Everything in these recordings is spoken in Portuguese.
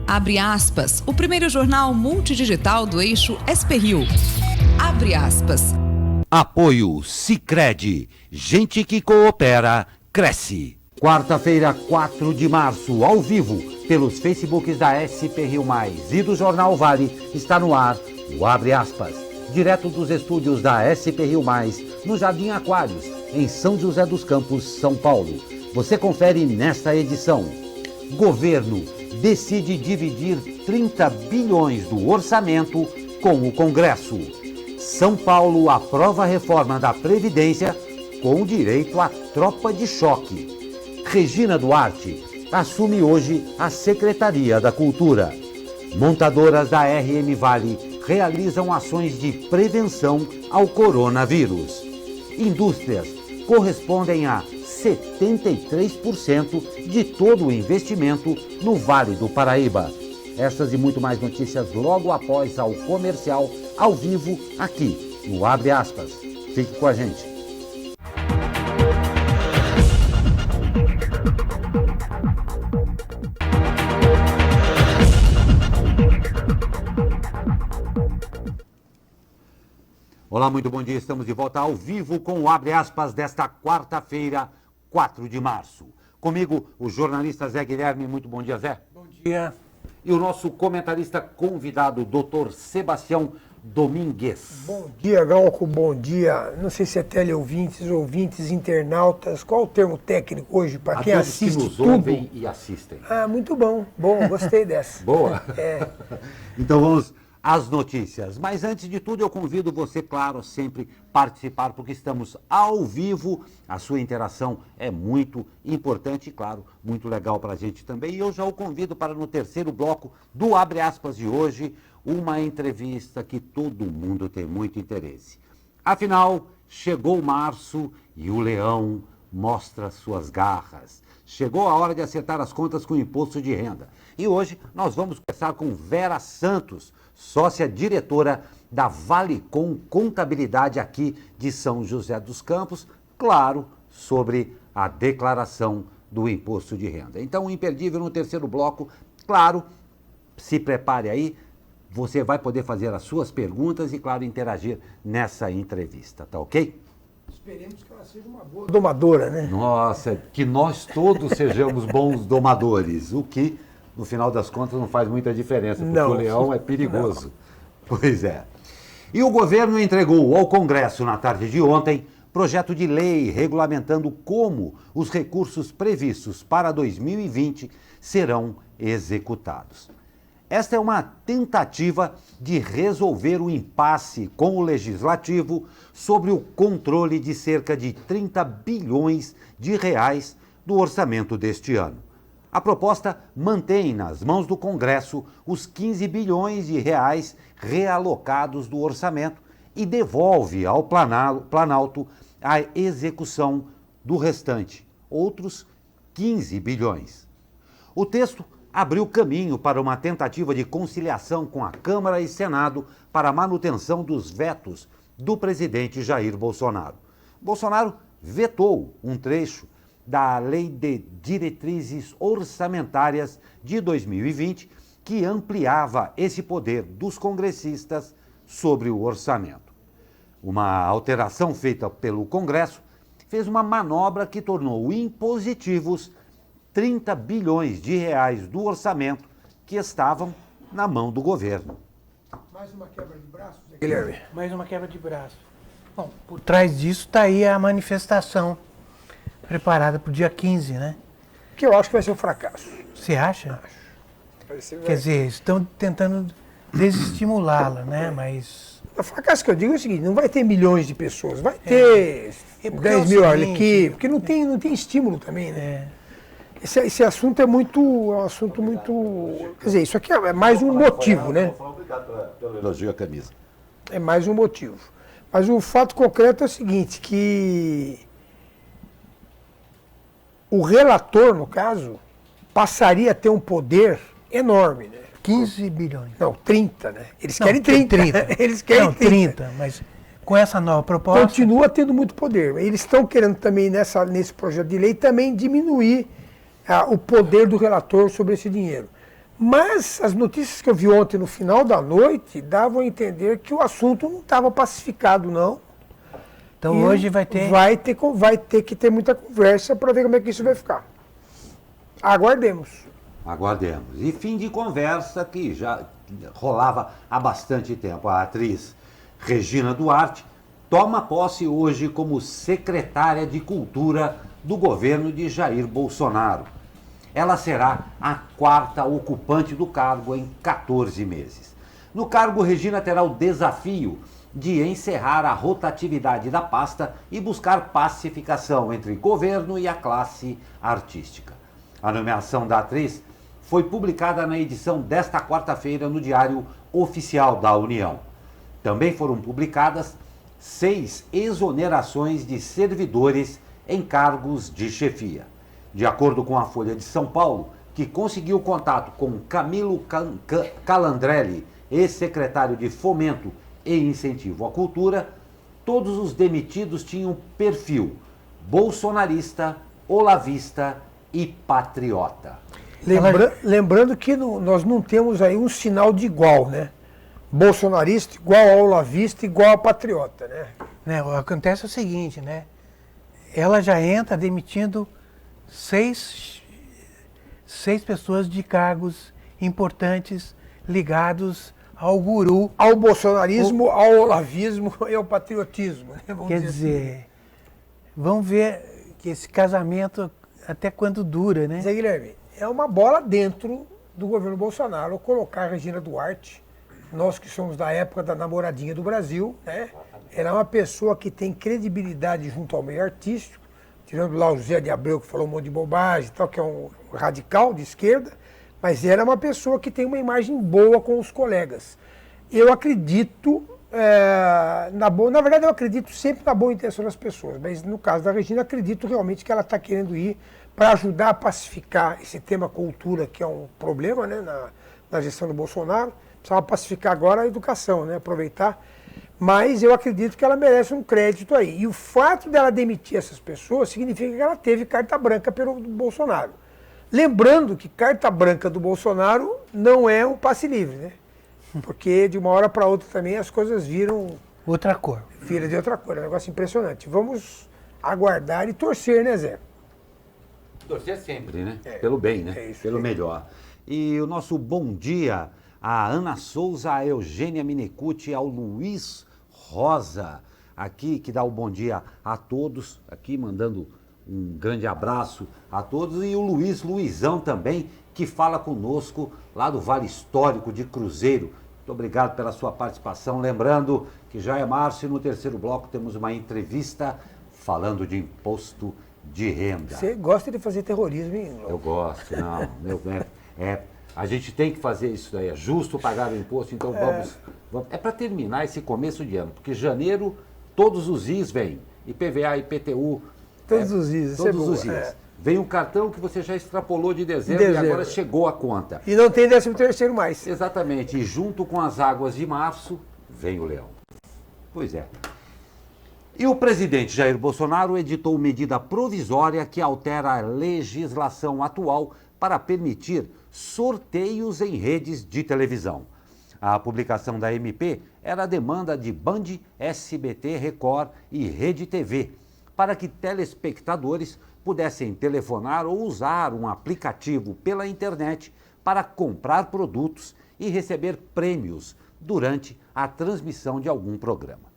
Abre aspas, o primeiro jornal multidigital do eixo SP-Rio. Abre aspas. Apoio Sicredi. Gente que coopera, cresce. Quarta-feira, 4 de março, ao vivo, pelos Facebooks da SP-Rio Mais e do Jornal Vale, está no ar o Abre Aspas, direto dos estúdios da SP-Rio Mais, no Jardim Aquários, em São José dos Campos, São Paulo. Você confere nesta edição. Governo decide dividir 30 bilhões do orçamento com o Congresso. São Paulo aprova a reforma da Previdência com direito à tropa de choque. Regina Duarte assume hoje a Secretaria da Cultura. Montadoras da RM Vale realizam ações de prevenção ao coronavírus. Indústrias correspondem a 73% de todo o investimento no Vale do Paraíba. Essas e muito mais notícias logo após ao comercial, ao vivo, aqui no Abre Aspas. Fique com a gente. Olá, muito bom dia. Estamos de volta ao vivo com o Abre Aspas desta quarta-feira, 4 de março. Comigo, o jornalista Zé Guilherme. Muito bom dia, Zé. Bom dia. E o nosso comentarista convidado, Dr. Sebastião Domingues. Bom dia, Glauco. Bom dia. Não sei se é teleouvintes, ouvintes, internautas. Qual o termo técnico hoje para quem assiste que nos tudo? ouvem e assistem. Ah, muito bom. Bom, gostei dessa. Boa. É. Então vamos às notícias. Mas antes de tudo, eu convido você, claro, sempre participar, porque estamos ao vivo. A sua interação é muito importante e, claro, muito legal para a gente também. E eu já o convido para, no terceiro bloco do Abre Aspas de hoje, uma entrevista que todo mundo tem muito interesse. Afinal, chegou março e o leão mostra suas garras. Chegou a hora de acertar as contas com o imposto de renda. E hoje nós vamos conversar com Vera Santos, sócia diretora da Valicom Contabilidade aqui de São José dos Campos, claro, sobre a declaração do imposto de renda. Então, imperdível no terceiro bloco, claro, se prepare aí, você vai poder fazer as suas perguntas e, claro, interagir nessa entrevista, tá ok? Esperemos que ela seja uma boa domadora, né? Nossa, que nós todos sejamos bons domadores, o que, no final das contas, não faz muita diferença, porque o leão é perigoso. Não. Pois é. E o governo entregou ao Congresso, na tarde de ontem, projeto de lei regulamentando como os recursos previstos para 2020 serão executados. Esta é uma tentativa de resolver o impasse com o Legislativo sobre o controle de cerca de 30 bilhões de reais do orçamento deste ano. A proposta mantém nas mãos do Congresso os 15 bilhões de reais realocados do orçamento e devolve ao Planalto a execução do restante, outros 15 bilhões. O texto abriu caminho para uma tentativa de conciliação com a Câmara e Senado para a manutenção dos vetos do presidente Jair Bolsonaro. Bolsonaro vetou um trecho da Lei de Diretrizes Orçamentárias de 2020, que ampliava esse poder dos congressistas sobre o orçamento. Uma alteração feita pelo Congresso fez uma manobra que tornou impositivos 30 bilhões de reais do orçamento que estavam na mão do governo. Mais uma quebra de braços, Guilherme? Mais uma quebra de braço. Bom, por trás disso está aí a manifestação preparada para o dia 15, né? Que eu acho que vai ser um fracasso. Você acha? Acho. Quer dizer, estão tentando desestimulá-la, né? Mas... O fracasso que eu digo é o seguinte, não vai ter milhões de pessoas, vai ter 10 mil aqui, porque não tem estímulo também, né? Esse assunto é um assunto muito... Quer dizer, isso aqui é mais um motivo, né? Obrigado pelo elogio à camisa. É mais um motivo. Mas o fato concreto é o seguinte, que o relator, no caso, passaria a ter um poder enorme, né? 15 bilhões. Não, 30, né? Eles querem 30. Eles querem 30, mas com essa nova proposta... Continua tendo muito poder. Eles estão querendo também, nesse projeto de lei, também diminuir o poder do relator sobre esse dinheiro. Mas as notícias que eu vi ontem no final da noite davam a entender que o assunto não estava pacificado, não. Então hoje vai ter... Vai ter que ter muita conversa para ver como é que isso vai ficar. Aguardemos. Aguardemos. E fim de conversa que já rolava há bastante tempo. A atriz Regina Duarte toma posse hoje como secretária de Cultura do governo de Jair Bolsonaro. Ela será a 4ª ocupante do cargo em 14 meses. No cargo, Regina terá o desafio de encerrar a rotatividade da pasta e buscar pacificação entre governo e a classe artística. A nomeação da atriz foi publicada na edição desta quarta-feira no Diário Oficial da União. Também foram publicadas 6 exonerações de servidores em cargos de chefia. De acordo com a Folha de São Paulo, que conseguiu contato com Camilo Calandrelli, ex-secretário de Fomento e Incentivo à Cultura, todos os demitidos tinham perfil bolsonarista, olavista e patriota. Lembrando que nós não temos aí um sinal de igual, né? Bolsonarista igual ao olavista igual a patriota, né? O que acontece é o seguinte, né? Ela já entra demitindo 6 pessoas de cargos importantes ligados ao guru. Ao bolsonarismo, ao olavismo e ao patriotismo. Né? Quer dizer, vamos ver que esse casamento até quando dura, né? Zé Guilherme, é uma bola dentro do governo Bolsonaro colocar a Regina Duarte, nós que somos da época da namoradinha do Brasil, né? Ela é uma pessoa que tem credibilidade junto ao meio artístico, tirando lá o Zé de Abreu, que falou um monte de bobagem e tal, que é um radical de esquerda, mas ela é uma pessoa que tem uma imagem boa com os colegas. Eu acredito, na verdade eu acredito sempre na boa intenção das pessoas, mas no caso da Regina, acredito realmente que ela está querendo ir para ajudar a pacificar esse tema cultura, que é um problema, né, na gestão do Bolsonaro. Precisava pacificar agora a educação, né, aproveitar. Mas eu acredito que ela merece um crédito aí. E o fato dela demitir essas pessoas significa que ela teve carta branca pelo Bolsonaro. Lembrando que carta branca do Bolsonaro não é um passe livre, né? Porque de uma hora para outra também as coisas viram... Outra cor. Vira de outra cor, é um negócio impressionante. Vamos aguardar e torcer, né, Zé? Torcer sempre, né? Pelo bem, né? Pelo melhor. E o nosso bom dia a Ana Souza, a Eugênia Minecucci, ao Luiz Rosa, aqui, que dá o bom dia a todos, aqui mandando um grande abraço a todos, e o Luizão também, que fala conosco lá do Vale Histórico de Cruzeiro. Muito obrigado pela sua participação. Lembrando que já é março e no terceiro bloco temos uma entrevista falando de imposto de renda. Você gosta de fazer terrorismo, hein? Eu gosto, não. A gente tem que fazer isso daí, é justo pagar o imposto, então vamos. É para terminar esse começo de ano, porque janeiro todos os IS vêm, IPVA, IPTU. Todos os IS, todos os IS. Vem um cartão que você já extrapolou de dezembro e agora chegou a conta. E não tem 13º mais. Exatamente, e junto com as águas de março, vem o leão. Pois é. E o presidente Jair Bolsonaro editou medida provisória que altera a legislação atual para permitir sorteios em redes de televisão. A publicação da MP era a demanda de Band, SBT, Record e Rede TV, para que telespectadores pudessem telefonar ou usar um aplicativo pela internet para comprar produtos e receber prêmios durante a transmissão de algum programa.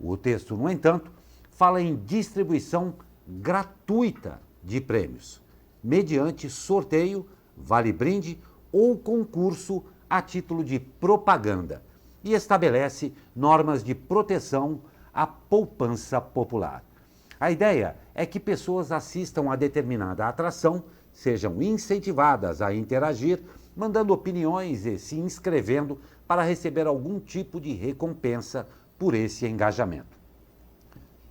O texto, no entanto, fala em distribuição gratuita de prêmios, mediante sorteio, vale-brinde ou concurso a título de propaganda, e estabelece normas de proteção à poupança popular. A ideia é que pessoas assistam a determinada atração, sejam incentivadas a interagir, mandando opiniões e se inscrevendo para receber algum tipo de recompensa por esse engajamento.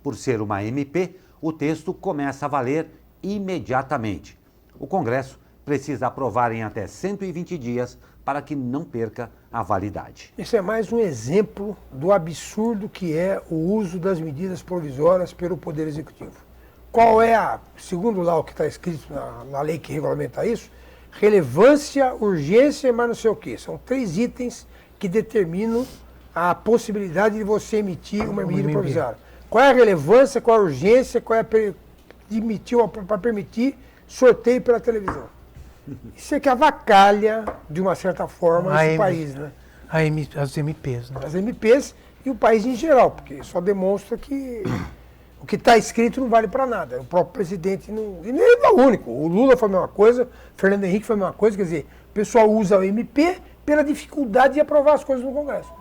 Por ser uma MP, o texto começa a valer imediatamente. O Congresso precisa aprovar em até 120 dias para que não perca a validade. Isso é mais um exemplo do absurdo que é o uso das medidas provisórias pelo Poder Executivo. Qual é segundo lá o que está escrito na lei que regulamenta isso, relevância, urgência e mais não sei o quê. São 3 itens que determinam a possibilidade de você emitir uma medida provisória. Qual é a relevância, qual é a urgência, qual é para permitir sorteio pela televisão. Isso é que avacalha, de uma certa forma, esse país, né? As MPs, né? As MPs e o país em geral, porque só demonstra que o que está escrito não vale para nada. O próprio presidente não. E nem é o único. O Lula foi a mesma coisa, o Fernando Henrique foi a mesma coisa, quer dizer, o pessoal usa o MP pela dificuldade de aprovar as coisas no Congresso.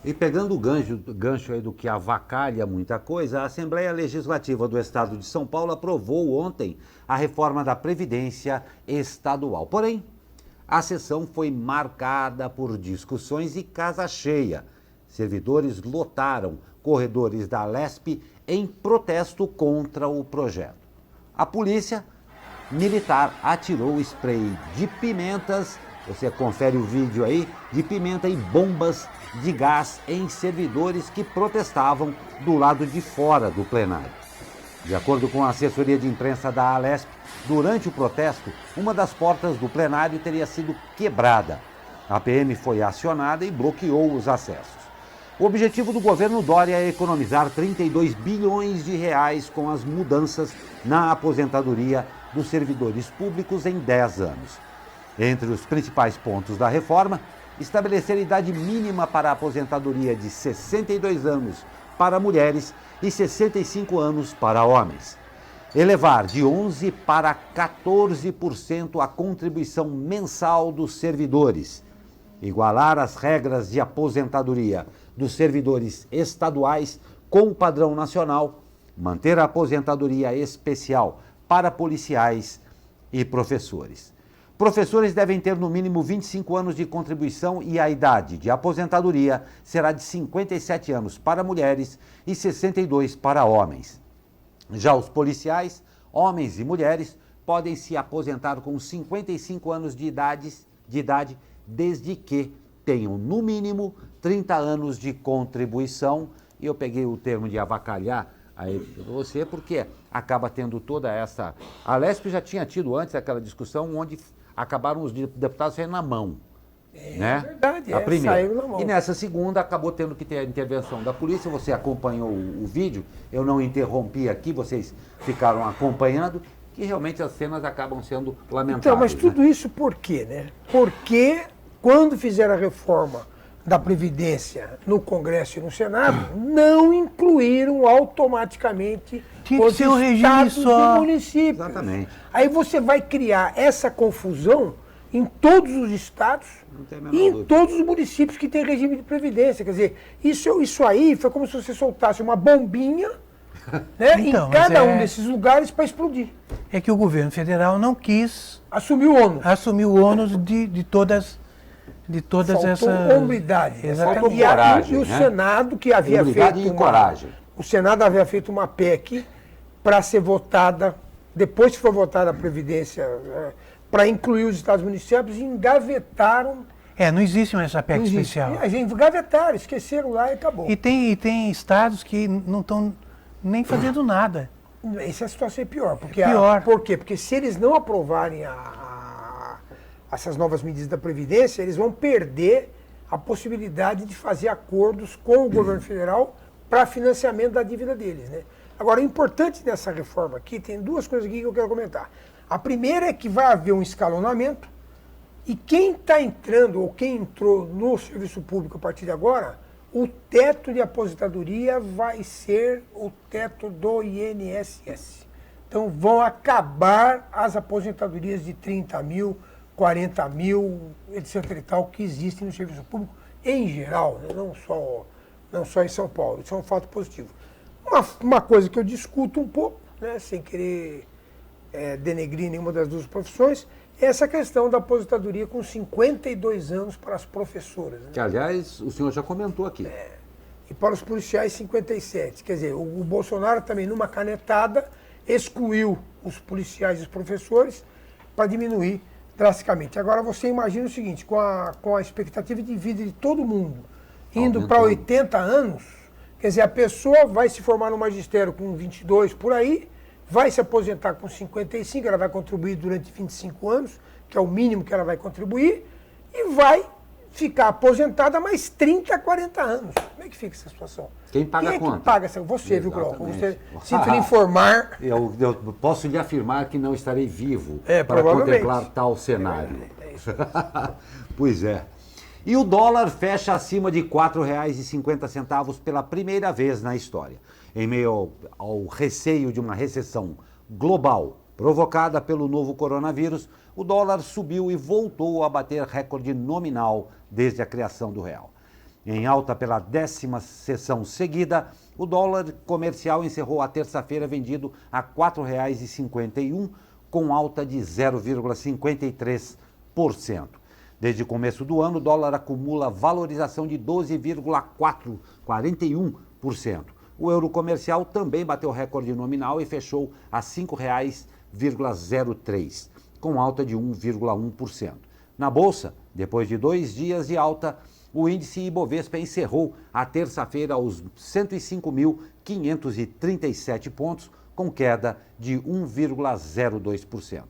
E pegando o gancho aí do que avacalha muita coisa, a Assembleia Legislativa do Estado de São Paulo aprovou ontem a reforma da Previdência Estadual. Porém, a sessão foi marcada por discussões e casa cheia. Servidores lotaram corredores da Alesp em protesto contra o projeto. A polícia militar atirou spray de pimentas, você confere o vídeo aí, de pimenta e bombas de gás em servidores que protestavam do lado de fora do plenário. De acordo com a assessoria de imprensa da Alesp, durante o protesto, uma das portas do plenário teria sido quebrada. A PM foi acionada e bloqueou os acessos. O objetivo do governo Dória é economizar 32 bilhões de reais com as mudanças na aposentadoria dos servidores públicos em 10 anos. Entre os principais pontos da reforma, estabelecer idade mínima para a aposentadoria de 62 anos para mulheres e 65 anos para homens. Elevar de 11% para 14% a contribuição mensal dos servidores. Igualar as regras de aposentadoria dos servidores estaduais com o padrão nacional. Manter a aposentadoria especial para policiais e professores. Professores devem ter no mínimo 25 anos de contribuição e a idade de aposentadoria será de 57 anos para mulheres e 62 para homens. Já os policiais, homens e mulheres, podem se aposentar com 55 anos de idade desde que tenham no mínimo 30 anos de contribuição. E eu peguei o termo de avacalhar aí para você porque acaba tendo toda essa... A Alesp já tinha tido antes aquela discussão onde acabaram os deputados saindo na mão. Né? Verdade, a primeira. Saiu na mão. E nessa segunda acabou tendo que ter a intervenção da polícia. Você acompanhou o vídeo, eu não interrompi aqui, vocês ficaram acompanhando, que realmente as cenas acabam sendo lamentáveis. Então, mas tudo isso por quê, né? Porque quando fizeram a reforma da Previdência no Congresso e no Senado, não incluíram automaticamente os estados e municípios. Exatamente. Aí você vai criar essa confusão em todos os estados e em todos os municípios que têm regime de previdência. Quer dizer, isso aí foi como se você soltasse uma bombinha, né, então, em cada um desses lugares para explodir. É que o governo federal não quis assumir o ônus. Assumir o ônus de todas essas... Hombridade. Faltou coragem, e o né? Senado, que havia feito coragem. O Senado havia feito uma PEC para ser votada, depois que foi votada a Previdência, para incluir os estados municípios, e engavetaram. Não existe mais essa PEC especial. Engavetaram, esqueceram lá e acabou. E tem estados que não estão nem fazendo nada. Essa situação é pior. Porque pior. Por quê? Porque se eles não aprovarem essas novas medidas da Previdência, eles vão perder a possibilidade de fazer acordos com o governo federal para financiamento da dívida deles, né? Agora, o importante dessa reforma aqui, tem duas coisas aqui que eu quero comentar. A primeira é que vai haver um escalonamento e quem está entrando ou quem entrou no serviço público a partir de agora, o teto de aposentadoria vai ser o teto do INSS. Então, vão acabar as aposentadorias de 30 mil, 40 mil, etc. e tal, que existem no serviço público em geral, né? não só em São Paulo. Isso é um fato positivo. Uma coisa que eu discuto um pouco, né, sem querer denegrir nenhuma das duas profissões, é essa questão da aposentadoria com 52 anos para as professoras. Né? Que, aliás, o senhor já comentou aqui. E para os policiais, 57. Quer dizer, o Bolsonaro também, numa canetada, excluiu os policiais e os professores para diminuir drasticamente. Agora, você imagina o seguinte, com a expectativa de vida de todo mundo indo para 80 anos, quer dizer, a pessoa vai se formar no magistério com 22 por aí, vai se aposentar com 55, ela vai contribuir durante 25 anos, que é o mínimo que ela vai contribuir, e vai ficar aposentada mais 30, 40 anos. Como é que fica essa situação? Quem paga a conta? Quem paga essa? Você, viu, Glauco? Você, Exatamente. sinto lhe informar. Eu posso lhe afirmar que não estarei vivo para provavelmente. contemplar tal cenário. É isso. Pois é. E o dólar fecha acima de R$ 4,50 pela primeira vez na história. Em meio ao receio de uma recessão global provocada pelo novo coronavírus, o dólar subiu e voltou a bater recorde nominal desde a criação do real. Em alta pela 10ª sessão seguida, o dólar comercial encerrou a terça-feira vendido a R$ 4,51, com alta de 0,53%. Desde o começo do ano, o dólar acumula valorização de 12,41%. O euro comercial também bateu recorde nominal e fechou a R$ 5,03, com alta de 1,1%. Na Bolsa, depois de 2 dias de alta, o índice Ibovespa encerrou a terça-feira aos 105.537 pontos, com queda de 1,02%.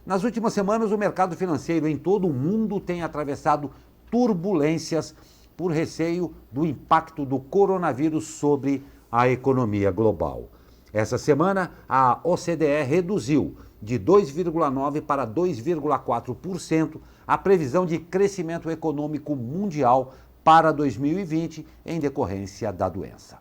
Nas últimas semanas, o mercado financeiro em todo o mundo tem atravessado turbulências por receio do impacto do coronavírus sobre a economia global. Essa semana, a OCDE reduziu de 2,9% para 2,4% a previsão de crescimento econômico mundial para 2020 em decorrência da doença.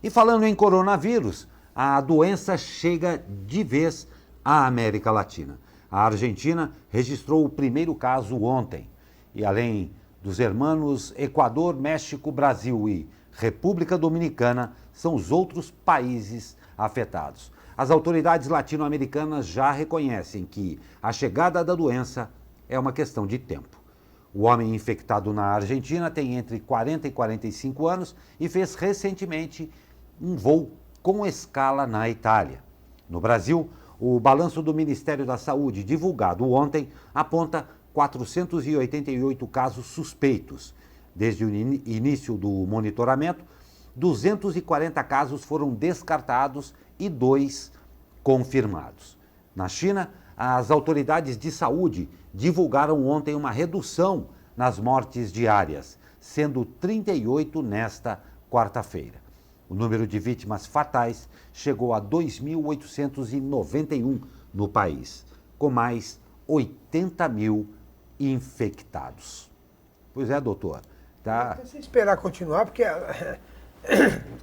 E falando em coronavírus, a doença chega de vez à América Latina. A Argentina registrou o primeiro caso ontem. E além dos hermanos Equador, México, Brasil e República Dominicana, são os outros países afetados. As autoridades latino-americanas já reconhecem que a chegada da doença é uma questão de tempo. O homem infectado na Argentina tem entre 40 e 45 anos e fez recentemente um voo com escala na Itália. No Brasil, o balanço do Ministério da Saúde, divulgado ontem, aponta 488 casos suspeitos. Desde o início do monitoramento, 240 casos foram descartados e 2 confirmados. Na China, as autoridades de saúde divulgaram ontem uma redução nas mortes diárias, sendo 38 nesta quarta-feira. O número de vítimas fatais chegou a 2.891 no país, com mais 80 mil infectados. Pois é, doutor. Tá. Se esperar continuar, porque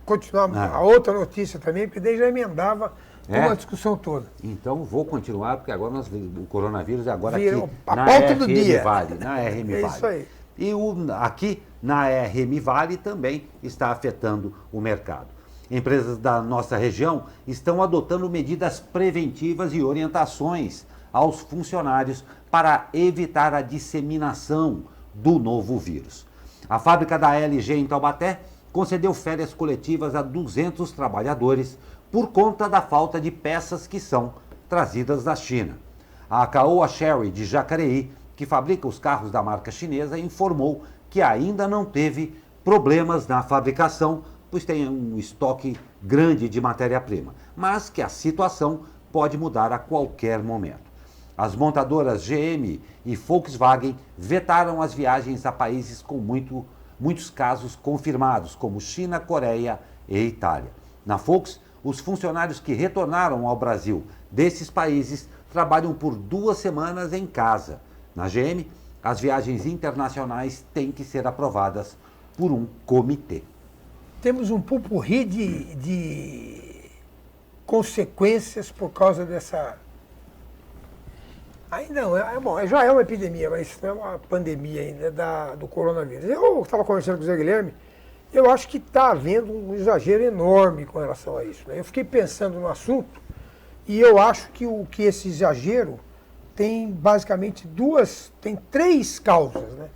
continuar a outra notícia também, porque daí já emendava uma discussão toda. Então vou continuar, porque agora o coronavírus é agora Vira aqui a na pauta do RM dia. Vale, na RM É Vale. isso aí. E aqui na RM Vale também está afetando o mercado. Empresas da nossa região estão adotando medidas preventivas e orientações aos funcionários para evitar a disseminação do novo vírus. A fábrica da LG em Taubaté concedeu férias coletivas a 200 trabalhadores por conta da falta de peças que são trazidas da China. A Caoa Chery de Jacareí, que fabrica os carros da marca chinesa, informou que ainda não teve problemas na fabricação, pois tem um estoque grande de matéria-prima, mas que a situação pode mudar a qualquer momento. As montadoras GM e Volkswagen vetaram as viagens a países com muitos casos confirmados, como China, Coreia e Itália. Na Volks, os funcionários que retornaram ao Brasil desses países trabalham por 2 semanas em casa. Na GM, as viagens internacionais têm que ser aprovadas por um comitê. Temos um pupurri de consequências por causa dessa... Ainda não, bom, já é uma epidemia, mas não é uma pandemia ainda do coronavírus. Eu estava conversando com o Zé Guilherme, eu acho que está havendo um exagero enorme com relação a isso, né? Eu fiquei pensando no assunto e eu acho que esse exagero tem basicamente tem 3 causas, né?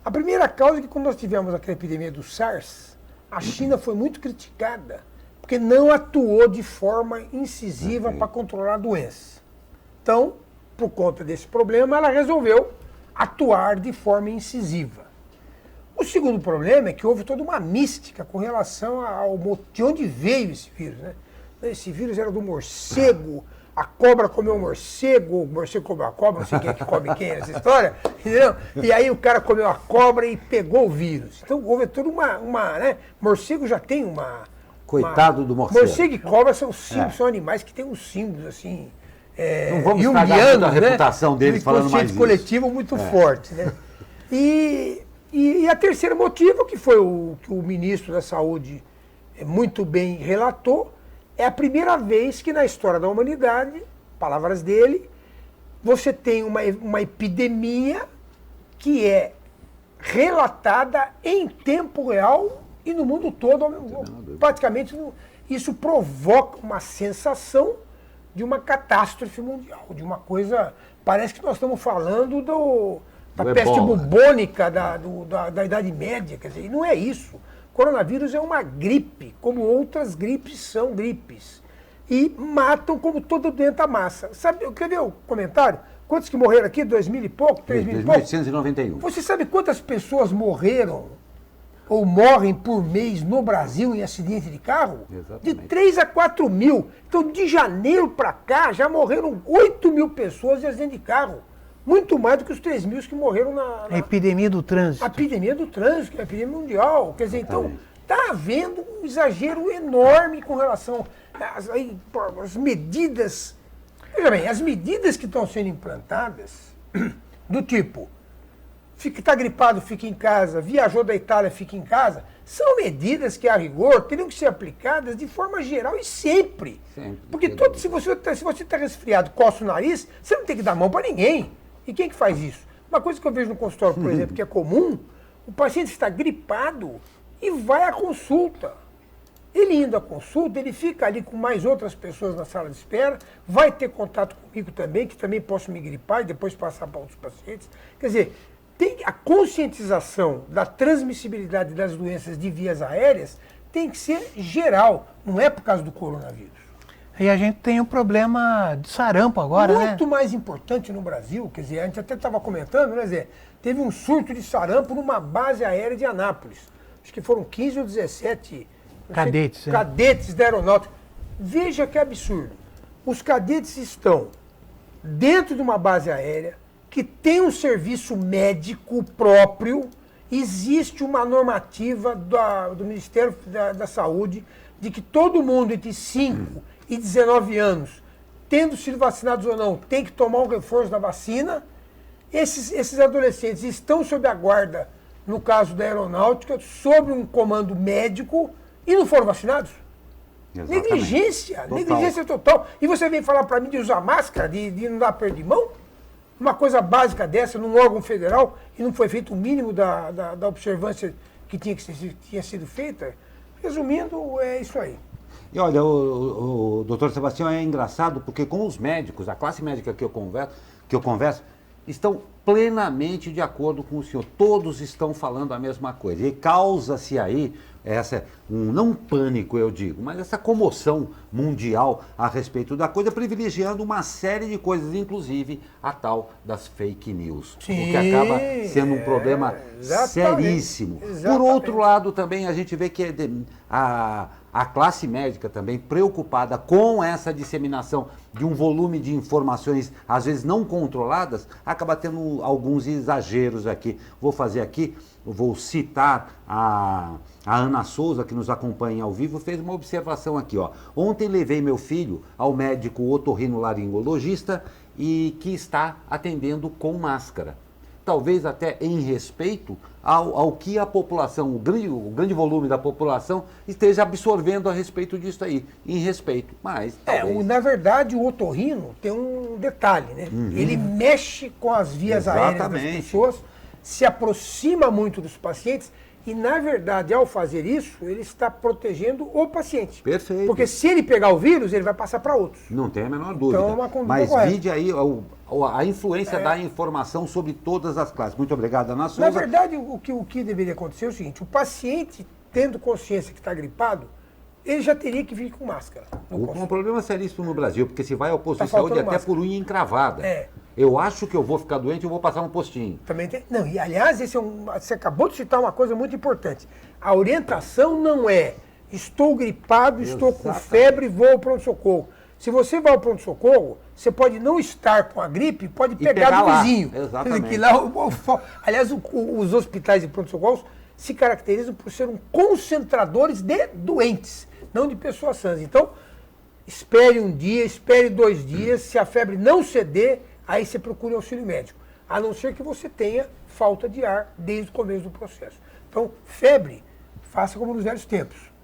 A primeira causa é que quando nós tivemos aquela epidemia do SARS, a China foi muito criticada porque não atuou de forma incisiva para controlar a doença. Então, por conta desse problema, ela resolveu atuar de forma incisiva. O segundo problema é que houve toda uma mística com relação de onde veio esse vírus, né? Esse vírus era do morcego, a cobra comeu o morcego comeu a cobra, não sei quem é que come quem nessa história, entendeu? E aí o cara comeu a cobra e pegou o vírus. Então houve toda né? Morcego já tem uma... Coitado do morcego. Morcego e cobra são símbolos, são animais que têm uns símbolos assim... Não vamos estragar muito a reputação deles falando mais isso. Coletivo muito forte, né? E a terceira motivo, que foi o que o ministro da Saúde muito bem relatou, é a primeira vez que na história da humanidade, palavras dele, você tem uma epidemia que é relatada em tempo real e no mundo todo, praticamente, isso provoca uma sensação de uma catástrofe mundial, de uma coisa... Parece que nós estamos falando da peste bubônica da Idade Média, quer dizer, e não é isso. O coronavírus é uma gripe, como outras gripes são gripes. E matam como todo dentro da massa. Sabe, quer ver o comentário? Quantos que morreram aqui? 2.000 e pouco? 3.000 e pouco? 2.891. Você sabe quantas pessoas morreram ou morrem por mês no Brasil em acidente de carro? Exatamente. De 3 a 4 mil. Então, de janeiro para cá, já morreram 8 mil pessoas em acidente de carro. Muito mais do que os 3 mil que morreram na... A epidemia do trânsito. A epidemia do trânsito, a epidemia mundial. Quer dizer, então, está havendo um exagero enorme com relação às medidas. Veja bem, as medidas que estão sendo implantadas, do tipo, está gripado, fica em casa, viajou da Itália, fica em casa, são medidas que, a rigor, teriam que ser aplicadas de forma geral e sempre. Porque se você está resfriado, coça o nariz, você não tem que dar mão para ninguém. E quem que faz isso? Uma coisa que eu vejo no consultório, por exemplo, que é comum, o paciente está gripado e vai à consulta. Ele indo à consulta, ele fica ali com mais outras pessoas na sala de espera, vai ter contato comigo também, que também posso me gripar e depois passar para outros pacientes. Quer dizer, a conscientização da transmissibilidade das doenças de vias aéreas tem que ser geral, não é por causa do coronavírus. E a gente tem um problema de sarampo agora, né? Muito mais importante no Brasil, quer dizer, a gente até estava comentando, né, Zé? Teve um surto de sarampo numa base aérea de Anápolis. Acho que foram 15 ou 17 cadetes da aeronáutica. Veja que absurdo. Os cadetes estão dentro de uma base aérea que tem um serviço médico próprio, existe uma normativa do Ministério da Saúde de que todo mundo entre 5 e 19 anos, tendo sido vacinados ou não, tem que tomar um reforço da vacina. Esses adolescentes estão sob a guarda, no caso da aeronáutica, sob um comando médico e não foram vacinados. Exatamente. Negligência total. E você vem falar para mim de usar máscara, de não dar perda de mão? Uma coisa básica dessa, num órgão federal, e não foi feito o mínimo da observância que tinha sido feita. Resumindo, é isso aí. E olha, o doutor Sebastião, é engraçado porque com os médicos, a classe médica que eu converso, estão plenamente de acordo com o senhor. Todos estão falando a mesma coisa. E causa-se aí não um pânico, eu digo, mas essa comoção mundial a respeito da coisa, privilegiando uma série de coisas, inclusive a tal das fake news. Sim, o que acaba sendo um problema seríssimo. Exatamente. Por outro lado, também a gente vê que a classe médica também preocupada com essa disseminação de um volume de informações, às vezes não controladas, acaba tendo alguns exageros aqui. Vou citar a Ana Souza, que nos acompanha ao vivo, fez uma observação aqui, ó. Ontem levei meu filho ao médico otorrinolaringologista e que está atendendo com máscara. Talvez até em respeito ao que a população, o grande volume da população, esteja absorvendo a respeito disso aí, em respeito, mas talvez... Na verdade, o otorrino tem um detalhe, né? Ele mexe com as vias aéreas das pessoas, se aproxima muito dos pacientes e, na verdade, ao fazer isso, ele está protegendo o paciente. Perfeito. Porque se ele pegar o vírus, ele vai passar para outros. Não tem a menor dúvida. Então, é uma conduta mas correta. vide aí a influência da informação sobre todas as classes. Muito obrigado, Ana Souza. Na verdade, o que deveria acontecer é o seguinte, o paciente, tendo consciência que está gripado, ele já teria que vir com máscara. Um problema seríssimo no Brasil, porque se vai ao posto de saúde até por unha encravada. Eu acho que eu vou ficar doente, eu vou passar um postinho. Também tem. Não, e aliás, você acabou de citar uma coisa muito importante. A orientação não é estou gripado, estou com febre, vou ao pronto-socorro. Se você vai ao pronto-socorro, você pode não estar com a gripe, pode pegar do lá. vizinho. Exatamente. Que lá, aliás, os hospitais de pronto-socorro se caracterizam por serem concentradores de doentes, não de pessoas sãs. Então, espere um dia, espere 2 dias, se a febre não ceder, aí você procure auxílio médico. A não ser que você tenha falta de ar desde o começo do processo. Então, febre, faça como nos velhos tempos.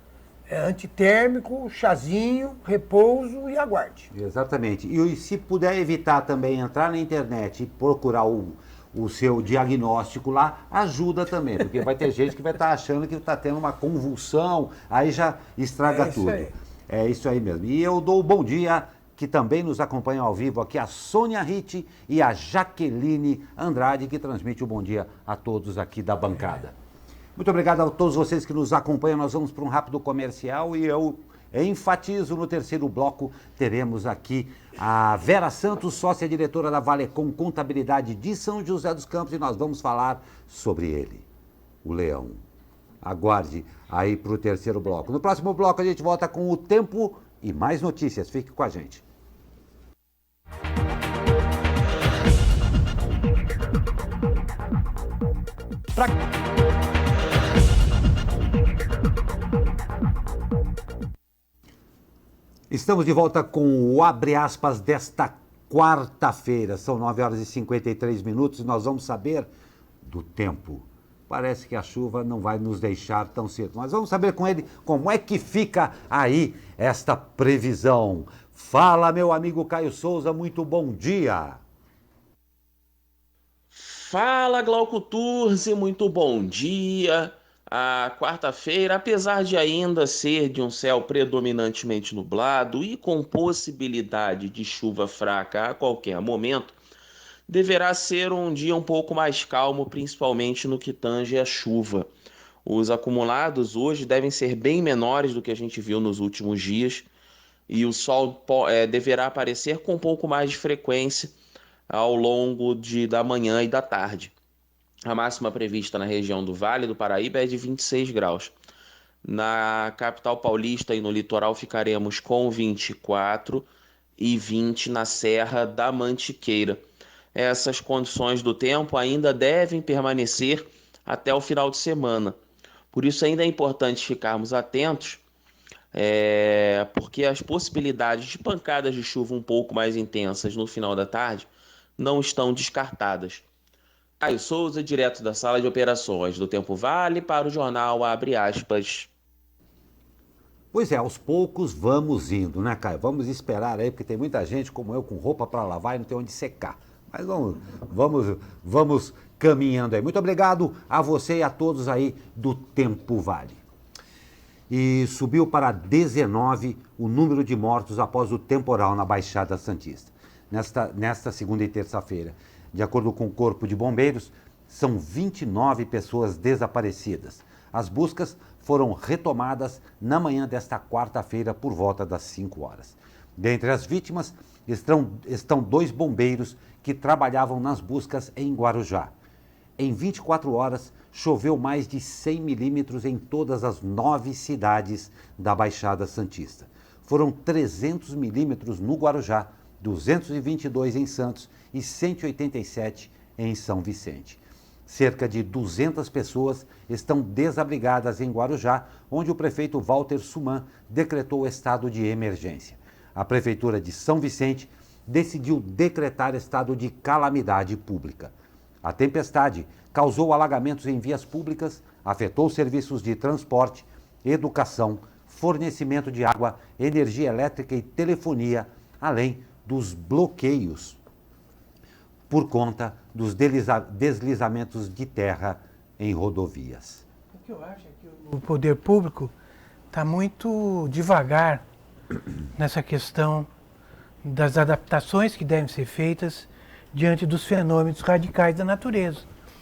É antitérmico, chazinho, repouso e aguarde. Exatamente. E se puder evitar também entrar na internet e procurar o seu diagnóstico lá, ajuda também, porque vai ter gente que vai estar achando que está tendo uma convulsão, aí já estraga tudo. Aí. É isso aí mesmo. E eu dou bom dia, que também nos acompanham ao vivo aqui, a Sônia Ritt e a Jaqueline Andrade, que transmite o bom dia a todos aqui da bancada. Muito obrigado a todos vocês que nos acompanham. Nós vamos para um rápido comercial e eu enfatizo, no terceiro bloco, teremos aqui a Vera Santos, sócia-diretora da Valecom Contabilidade de São José dos Campos, e nós vamos falar sobre ele, o Leão. Aguarde aí para o terceiro bloco. No próximo bloco a gente volta com o tempo e mais notícias. Fique com a gente. Estamos de volta com o Abre Aspas desta quarta-feira. São 9h53 e nós vamos saber do tempo. Parece que a chuva não vai nos deixar tão cedo, mas vamos saber com ele como é que fica aí esta previsão. Fala, meu amigo Caio Souza, muito bom dia. Fala, Glauco Turzi, muito bom dia. A quarta-feira, apesar de ainda ser de um céu predominantemente nublado e com possibilidade de chuva fraca a qualquer momento, deverá ser um dia um pouco mais calmo, principalmente no que tange a chuva. Os acumulados hoje devem ser bem menores do que a gente viu nos últimos dias e o sol deverá aparecer com um pouco mais de frequência ao longo da manhã e da tarde. A máxima prevista na região do Vale do Paraíba é de 26 graus. Na capital paulista e no litoral ficaremos com 24 e 20 na Serra da Mantiqueira. Essas condições do tempo ainda devem permanecer até o final de semana. Por isso ainda é importante ficarmos atentos, porque as possibilidades de pancadas de chuva um pouco mais intensas no final da tarde não estão descartadas. Caio Souza, direto da sala de operações do Tempo Vale para o jornal Abre Aspas. Pois é, aos poucos vamos indo, né, Caio? Vamos esperar aí, porque tem muita gente como eu com roupa para lavar e não tem onde secar. Mas vamos caminhando aí. Muito obrigado a você e a todos aí do Tempo Vale. E subiu para 19 o número de mortos após o temporal na Baixada Santista. Nesta segunda e terça-feira. De acordo com o Corpo de Bombeiros, são 29 pessoas desaparecidas. As buscas foram retomadas na manhã desta quarta-feira por volta das 5 horas. Dentre as vítimas estão 2 bombeiros que trabalhavam nas buscas em Guarujá. Em 24 horas, choveu mais de 100 milímetros em todas as 9 cidades da Baixada Santista. Foram 300 milímetros no Guarujá, 222 em Santos e 187 em São Vicente. Cerca de 200 pessoas estão desabrigadas em Guarujá, onde o prefeito Walter Suman decretou estado de emergência. A Prefeitura de São Vicente decidiu decretar estado de calamidade pública. A tempestade causou alagamentos em vias públicas, afetou serviços de transporte, educação, fornecimento de água, energia elétrica e telefonia, além dos bloqueios por conta dos deslizamentos de terra em rodovias. O que eu acho é que o poder público está muito devagar nessa questão das adaptações que devem ser feitas diante dos fenômenos radicais da natureza.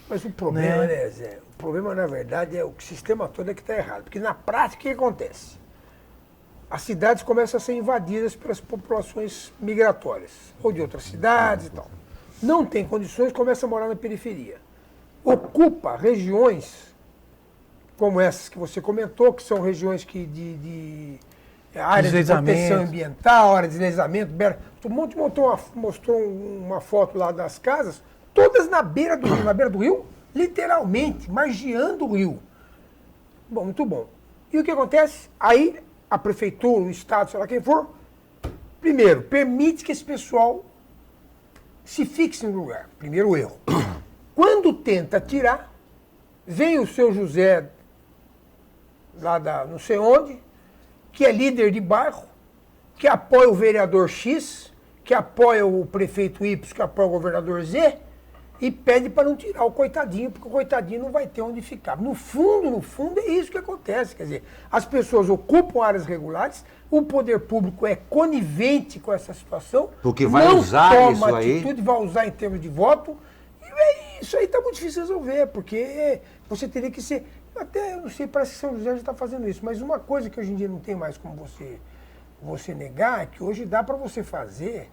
Mas o problema, né, Zé? O problema, na verdade, é o sistema todo é que está errado. Porque na prática, o que acontece? As cidades começam a ser invadidas pelas populações migratórias, ou de outras cidades e tal. Não tem condições, começa a morar na periferia. Ocupa regiões como essas que você comentou, que são regiões que área de Deslizamento. proteção ambiental, área de deslizamento. O Monte mostrou uma foto lá das casas, todas na beira do rio, literalmente, margeando o rio. Bom, muito bom. E o que acontece? Aí a prefeitura, o Estado, sei lá quem for, primeiro, permite que esse pessoal se fixe no lugar. Primeiro erro. Quando tenta tirar, vem o seu José, lá da não sei onde, que é líder de bairro, que apoia o vereador X, que apoia o prefeito Y, que apoia o governador Z, e pede para não tirar o coitadinho, porque o coitadinho não vai ter onde ficar. No fundo, é isso que acontece. Quer dizer, as pessoas ocupam áreas regulares, o poder público é conivente com essa situação, porque vai não usar toma isso aí. atitude, vai usar em termos de voto, e isso aí está muito difícil de resolver, porque você teria que ser... Até, eu não sei, parece que São José já está fazendo isso, mas uma coisa que hoje em dia não tem mais como você negar, é que hoje dá para você fazer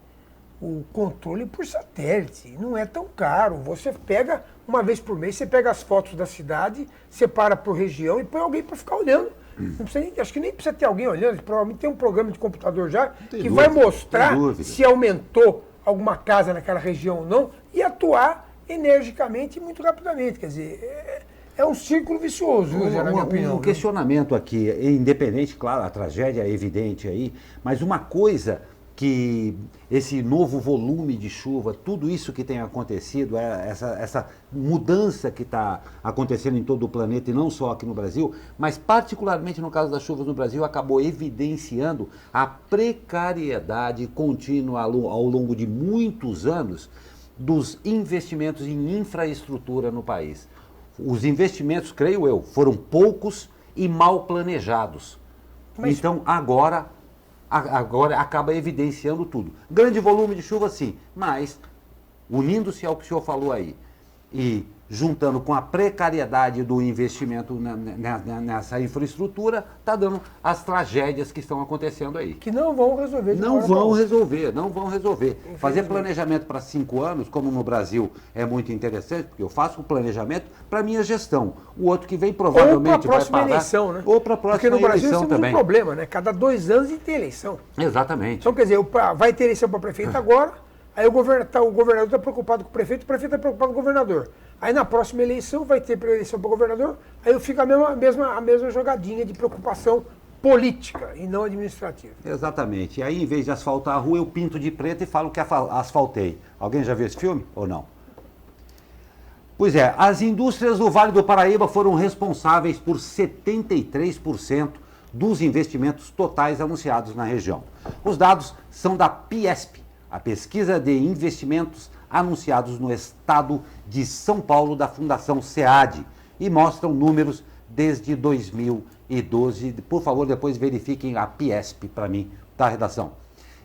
o controle por satélite. Não é tão caro. Você pega, uma vez por mês, você pega as fotos da cidade, separa por região e põe alguém para ficar olhando. Não precisa nem, acho que nem precisa ter alguém olhando, provavelmente tem um programa de computador já que vai mostrar se aumentou alguma casa naquela região ou não e atuar energicamente e muito rapidamente. Quer dizer, é um círculo vicioso, na minha opinião. Um questionamento aqui, independente, claro, a tragédia é evidente aí, mas uma coisa que esse novo volume de chuva, tudo isso que tem acontecido, essa mudança que está acontecendo em todo o planeta e não só aqui no Brasil, mas particularmente no caso das chuvas no Brasil, acabou evidenciando a precariedade contínua ao longo de muitos anos dos investimentos em infraestrutura no país. Os investimentos, creio eu, foram poucos e mal planejados. Mas... Então, agora acaba evidenciando tudo. Grande volume de chuva, sim, mas unindo-se ao que o senhor falou aí e juntando com a precariedade do investimento nessa infraestrutura, está dando as tragédias que estão acontecendo aí. Que não vão resolver. Não vão resolver. Fazer planejamento para 5 anos, como no Brasil é muito interessante, porque eu faço o planejamento para minha gestão. O outro que vem provavelmente vai parar. Ou para a próxima eleição, né? Ou para a próxima eleição também. Porque no Brasil temos um problema, né? Cada 2 anos tem eleição. Exatamente. Então, quer dizer, vai ter eleição para prefeito agora, aí o governador está preocupado com o prefeito está preocupado com o governador. Aí na próxima eleição vai ter eleição para governador, aí fica a mesma jogadinha de preocupação política e não administrativa. Exatamente. E aí, em vez de asfaltar a rua, eu pinto de preto e falo que asfaltei. Alguém já viu esse filme ou não? Pois é, as indústrias do Vale do Paraíba foram responsáveis por 73% dos investimentos totais anunciados na região. Os dados são da PIESP, a Pesquisa de Investimentos anunciados no estado de São Paulo da Fundação SEAD e mostram números desde 2012. Por favor, depois verifiquem a PIESP para mim, tá, redação?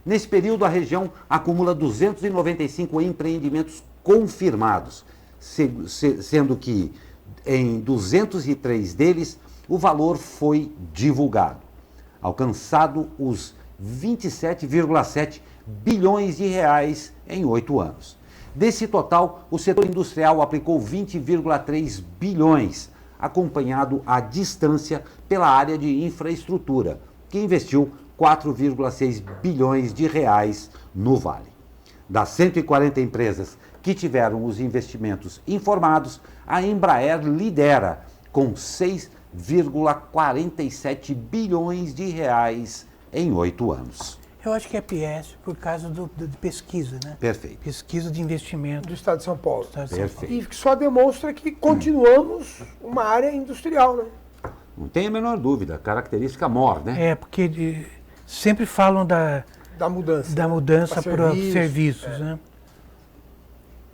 Nesse período, a região acumula 295 empreendimentos confirmados, sendo que em 203 deles o valor foi divulgado, alcançado os 27,7 bilhões de reais em 8 anos. Desse total, o setor industrial aplicou 20,3 bilhões, acompanhado à distância pela área de infraestrutura, que investiu 4,6 bilhões de reais no Vale. Das 140 empresas que tiveram os investimentos informados, a Embraer lidera com 6,47 bilhões de reais em 8 anos. Eu acho que é PS por causa de pesquisa, né? Perfeito. Pesquisa de investimento. Do Estado de São Paulo. Perfeito. E que só demonstra que continuamos uma área industrial, né? Não tem a menor dúvida, característica mor, né? É, porque sempre falam da mudança para serviços, né?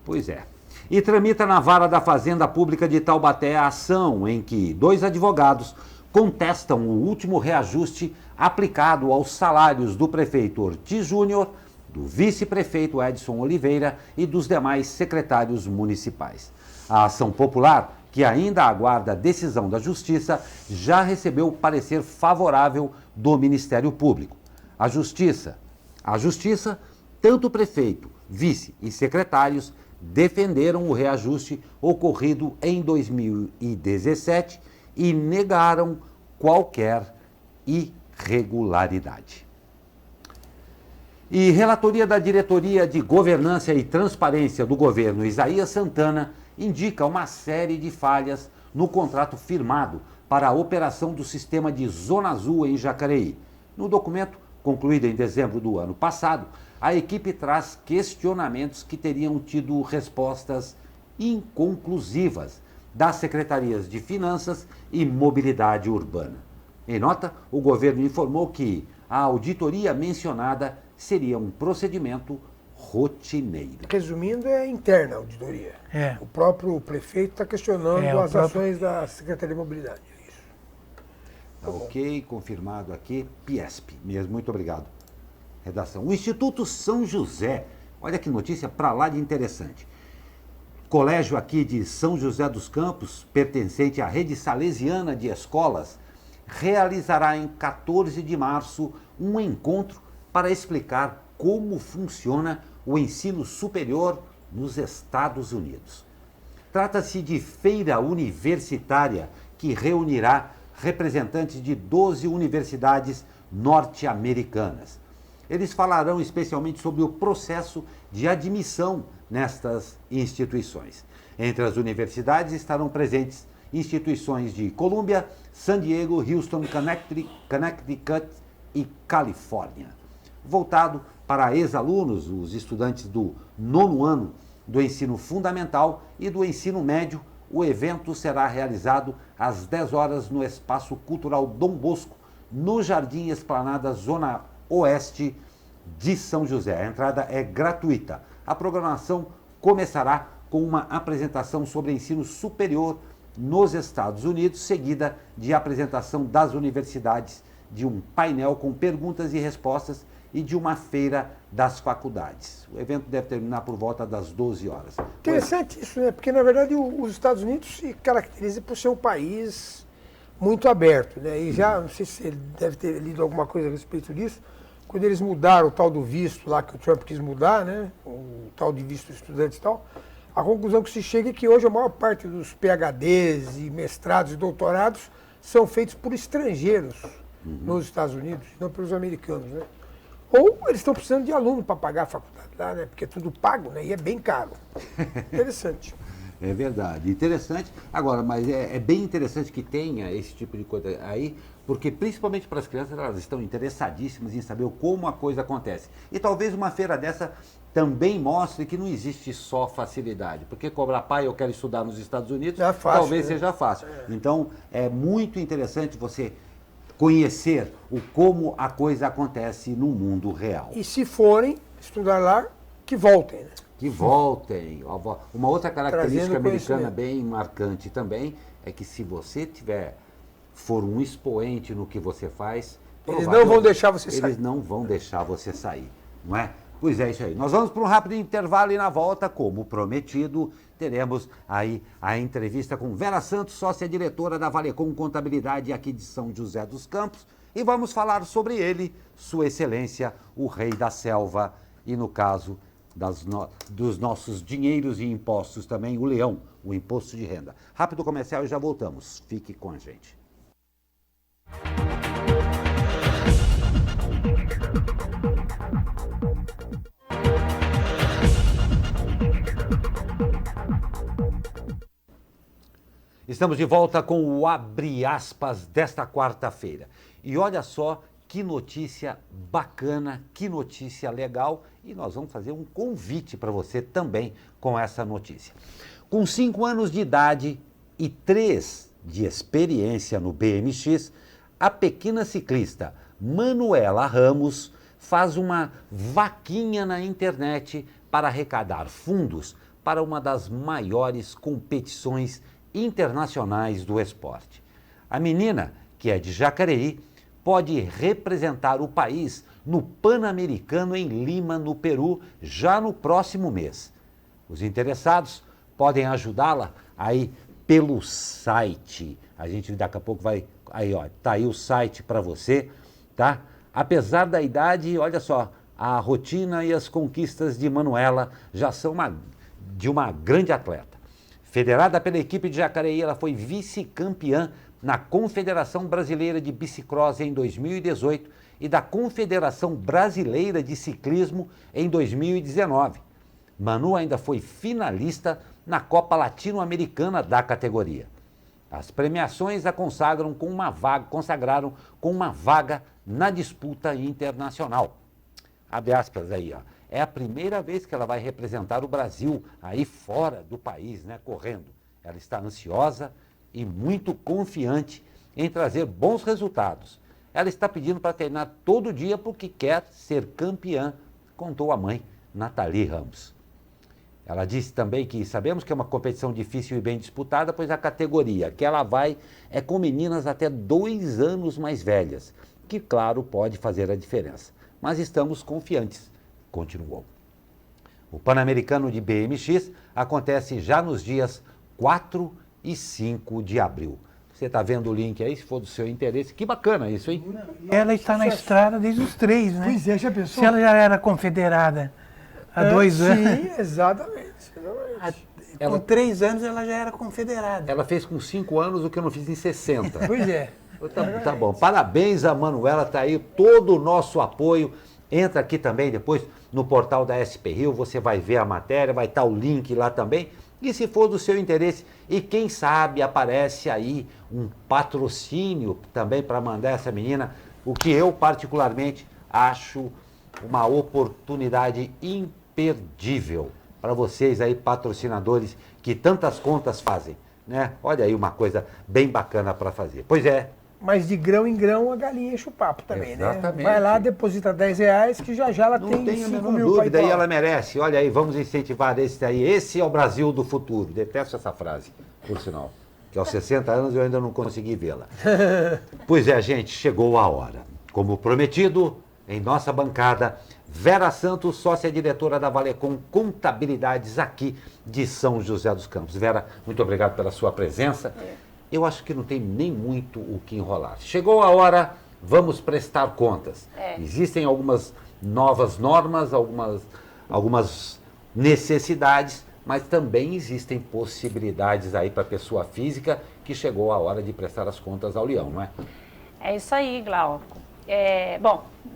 Pois é. E tramita na vara da Fazenda Pública de Taubaté a ação em que 2 advogados contestam o último reajuste aplicado aos salários do prefeito Ortiz Júnior, do vice-prefeito Edson Oliveira e dos demais secretários municipais. A ação popular, que ainda aguarda a decisão da Justiça, já recebeu parecer favorável do Ministério Público. A Justiça, tanto o prefeito, vice e secretários defenderam o reajuste ocorrido em 2017 e negaram qualquer regularidade. E relatoria da Diretoria de Governança e Transparência do governo Isaías Santana indica uma série de falhas no contrato firmado para a operação do sistema de Zona Azul em Jacareí. No documento, concluído em dezembro do ano passado, a equipe traz questionamentos que teriam tido respostas inconclusivas das secretarias de Finanças e Mobilidade Urbana. Em nota, o governo informou que a auditoria mencionada seria um procedimento rotineiro. Resumindo, é interna a auditoria. O próprio prefeito está questionando as ações da Secretaria de Mobilidade. É isso. Tá ok, confirmado aqui, Piesp mesmo, muito obrigado. Redação. O Instituto São José, olha que notícia para lá de interessante. Colégio aqui de São José dos Campos, pertencente à rede salesiana de escolas, realizará em 14 de março um encontro para explicar como funciona o ensino superior nos Estados Unidos. Trata-se de feira universitária que reunirá representantes de 12 universidades norte-americanas. Eles falarão especialmente sobre o processo de admissão nestas instituições. Entre as universidades estarão presentes instituições de Colômbia, San Diego, Houston, Connecticut e Califórnia. Voltado para ex-alunos, os estudantes do 9º ano do ensino fundamental e do ensino médio, o evento será realizado às 10 horas no Espaço Cultural Dom Bosco, no Jardim Esplanada, Zona Oeste de São José. A entrada é gratuita. A programação começará com uma apresentação sobre ensino superior nos Estados Unidos, seguida de apresentação das universidades, de um painel com perguntas e respostas e de uma feira das faculdades. O evento deve terminar por volta das 12 horas. Interessante isso, né? Porque, na verdade, os Estados Unidos se caracteriza por ser um país muito aberto, né? E já, não sei se ele deve ter lido alguma coisa a respeito disso, quando eles mudaram o tal do visto lá, que o Trump quis mudar, né? O tal de visto estudante e tal, a conclusão que se chega é que hoje a maior parte dos PhDs e mestrados e doutorados são feitos por estrangeiros nos Estados Unidos, não pelos americanos, né? Ou eles estão precisando de aluno para pagar a faculdade lá, né? Porque é tudo pago, né? E é bem caro. Interessante. É verdade, interessante. Agora, mas é bem interessante que tenha esse tipo de coisa aí, porque principalmente para as crianças, elas estão interessadíssimas em saber como a coisa acontece. E talvez uma feira dessa também mostre que não existe só facilidade, porque cobrar pai, eu quero estudar nos Estados Unidos, é fácil, talvez seja fácil. Então, é muito interessante você conhecer o como a coisa acontece no mundo real. E se forem estudar lá, que voltem, né? Que voltem. Uma outra característica americana conhecimento. bem marcante também é que se você for um expoente no que você faz, Eles não vão deixar você sair. Eles não vão deixar você sair, não é? Pois é, isso aí. Nós vamos para um rápido intervalo e na volta, como prometido, teremos aí a entrevista com Vera Santos, sócia-diretora da Valecom Contabilidade aqui de São José dos Campos, e vamos falar sobre ele, Sua Excelência, o Rei da Selva, e no caso dos nossos dinheiros e impostos também, o Leão, o Imposto de Renda. Rápido comercial e já voltamos. Fique com a gente. Estamos de volta com o Abre Aspas desta quarta-feira. E olha só que notícia bacana, que notícia legal. E nós vamos fazer um convite para você também com essa notícia. Com 5 anos de idade e 3 de experiência no BMX, a pequena ciclista Manuela Ramos faz uma vaquinha na internet para arrecadar fundos para uma das maiores competições internacionais do esporte. A menina, que é de Jacareí, pode representar o país no Pan-Americano em Lima, no Peru, já no próximo mês. Os interessados podem ajudá-la aí pelo site. A gente daqui a pouco vai... Aí, ó, tá aí o site para você, tá? Apesar da idade, olha só, a rotina e as conquistas de Manuela já são de uma grande atleta. Federada pela equipe de Jacareí, ela foi vice-campeã na Confederação Brasileira de Bicicross em 2018 e da Confederação Brasileira de Ciclismo em 2019. Manu ainda foi finalista na Copa Latino-Americana da categoria. As premiações a consagraram com uma vaga na disputa internacional. Abre aspas aí, ó. É a primeira vez que ela vai representar o Brasil aí fora do país, né, correndo. Ela está ansiosa e muito confiante em trazer bons resultados. Ela está pedindo para treinar todo dia porque quer ser campeã, contou a mãe, Nathalie Ramos. Ela disse também que sabemos que é uma competição difícil e bem disputada, pois a categoria que ela vai é com meninas até 2 anos mais velhas, que claro pode fazer a diferença. Mas estamos confiantes, continuou. O Pan-Americano de BMX acontece já nos dias 4 e 5 de abril. Você está vendo o link aí, se for do seu interesse. Que bacana isso, hein? Ela está na estrada desde os 3, né? Pois é, já pensou? Se ela já era confederada há 2 anos. Sim, exatamente. Com 3 anos ela já era confederada. Ela fez com 5 anos o que eu não fiz em 60. Pois é. Tá bom. Parabéns a Manuela, tá aí todo o nosso apoio. Entra aqui também depois no portal da SP Rio, você vai ver a matéria, vai estar o link lá também. E se for do seu interesse, e quem sabe aparece aí um patrocínio também para mandar essa menina, o que eu particularmente acho uma oportunidade imperdível para vocês aí, patrocinadores, que tantas contas fazem, né? Olha aí uma coisa bem bacana para fazer. Pois é. Mas de grão em grão a galinha enche o papo também, Exatamente. né? Vai lá, deposita R$10, que já ela Não tem tenho a 5 menor mil dúvida, pra e ela merece. Olha aí, vamos incentivar esse aí. Esse é o Brasil do futuro. Detesto essa frase, por sinal. Que aos 60 anos eu ainda não consegui vê-la. Pois é, gente, chegou a hora. Como prometido, em nossa bancada, Vera Santos, sócia-diretora da Valecom Contabilidades aqui de São José dos Campos. Vera, muito obrigado pela sua presença. Eu acho que não tem nem muito o que enrolar. Chegou a hora, vamos prestar contas. Existem algumas novas normas, algumas necessidades, mas também existem possibilidades aí para a pessoa física que chegou a hora de prestar as contas ao leão, não é? É isso aí, Glauco.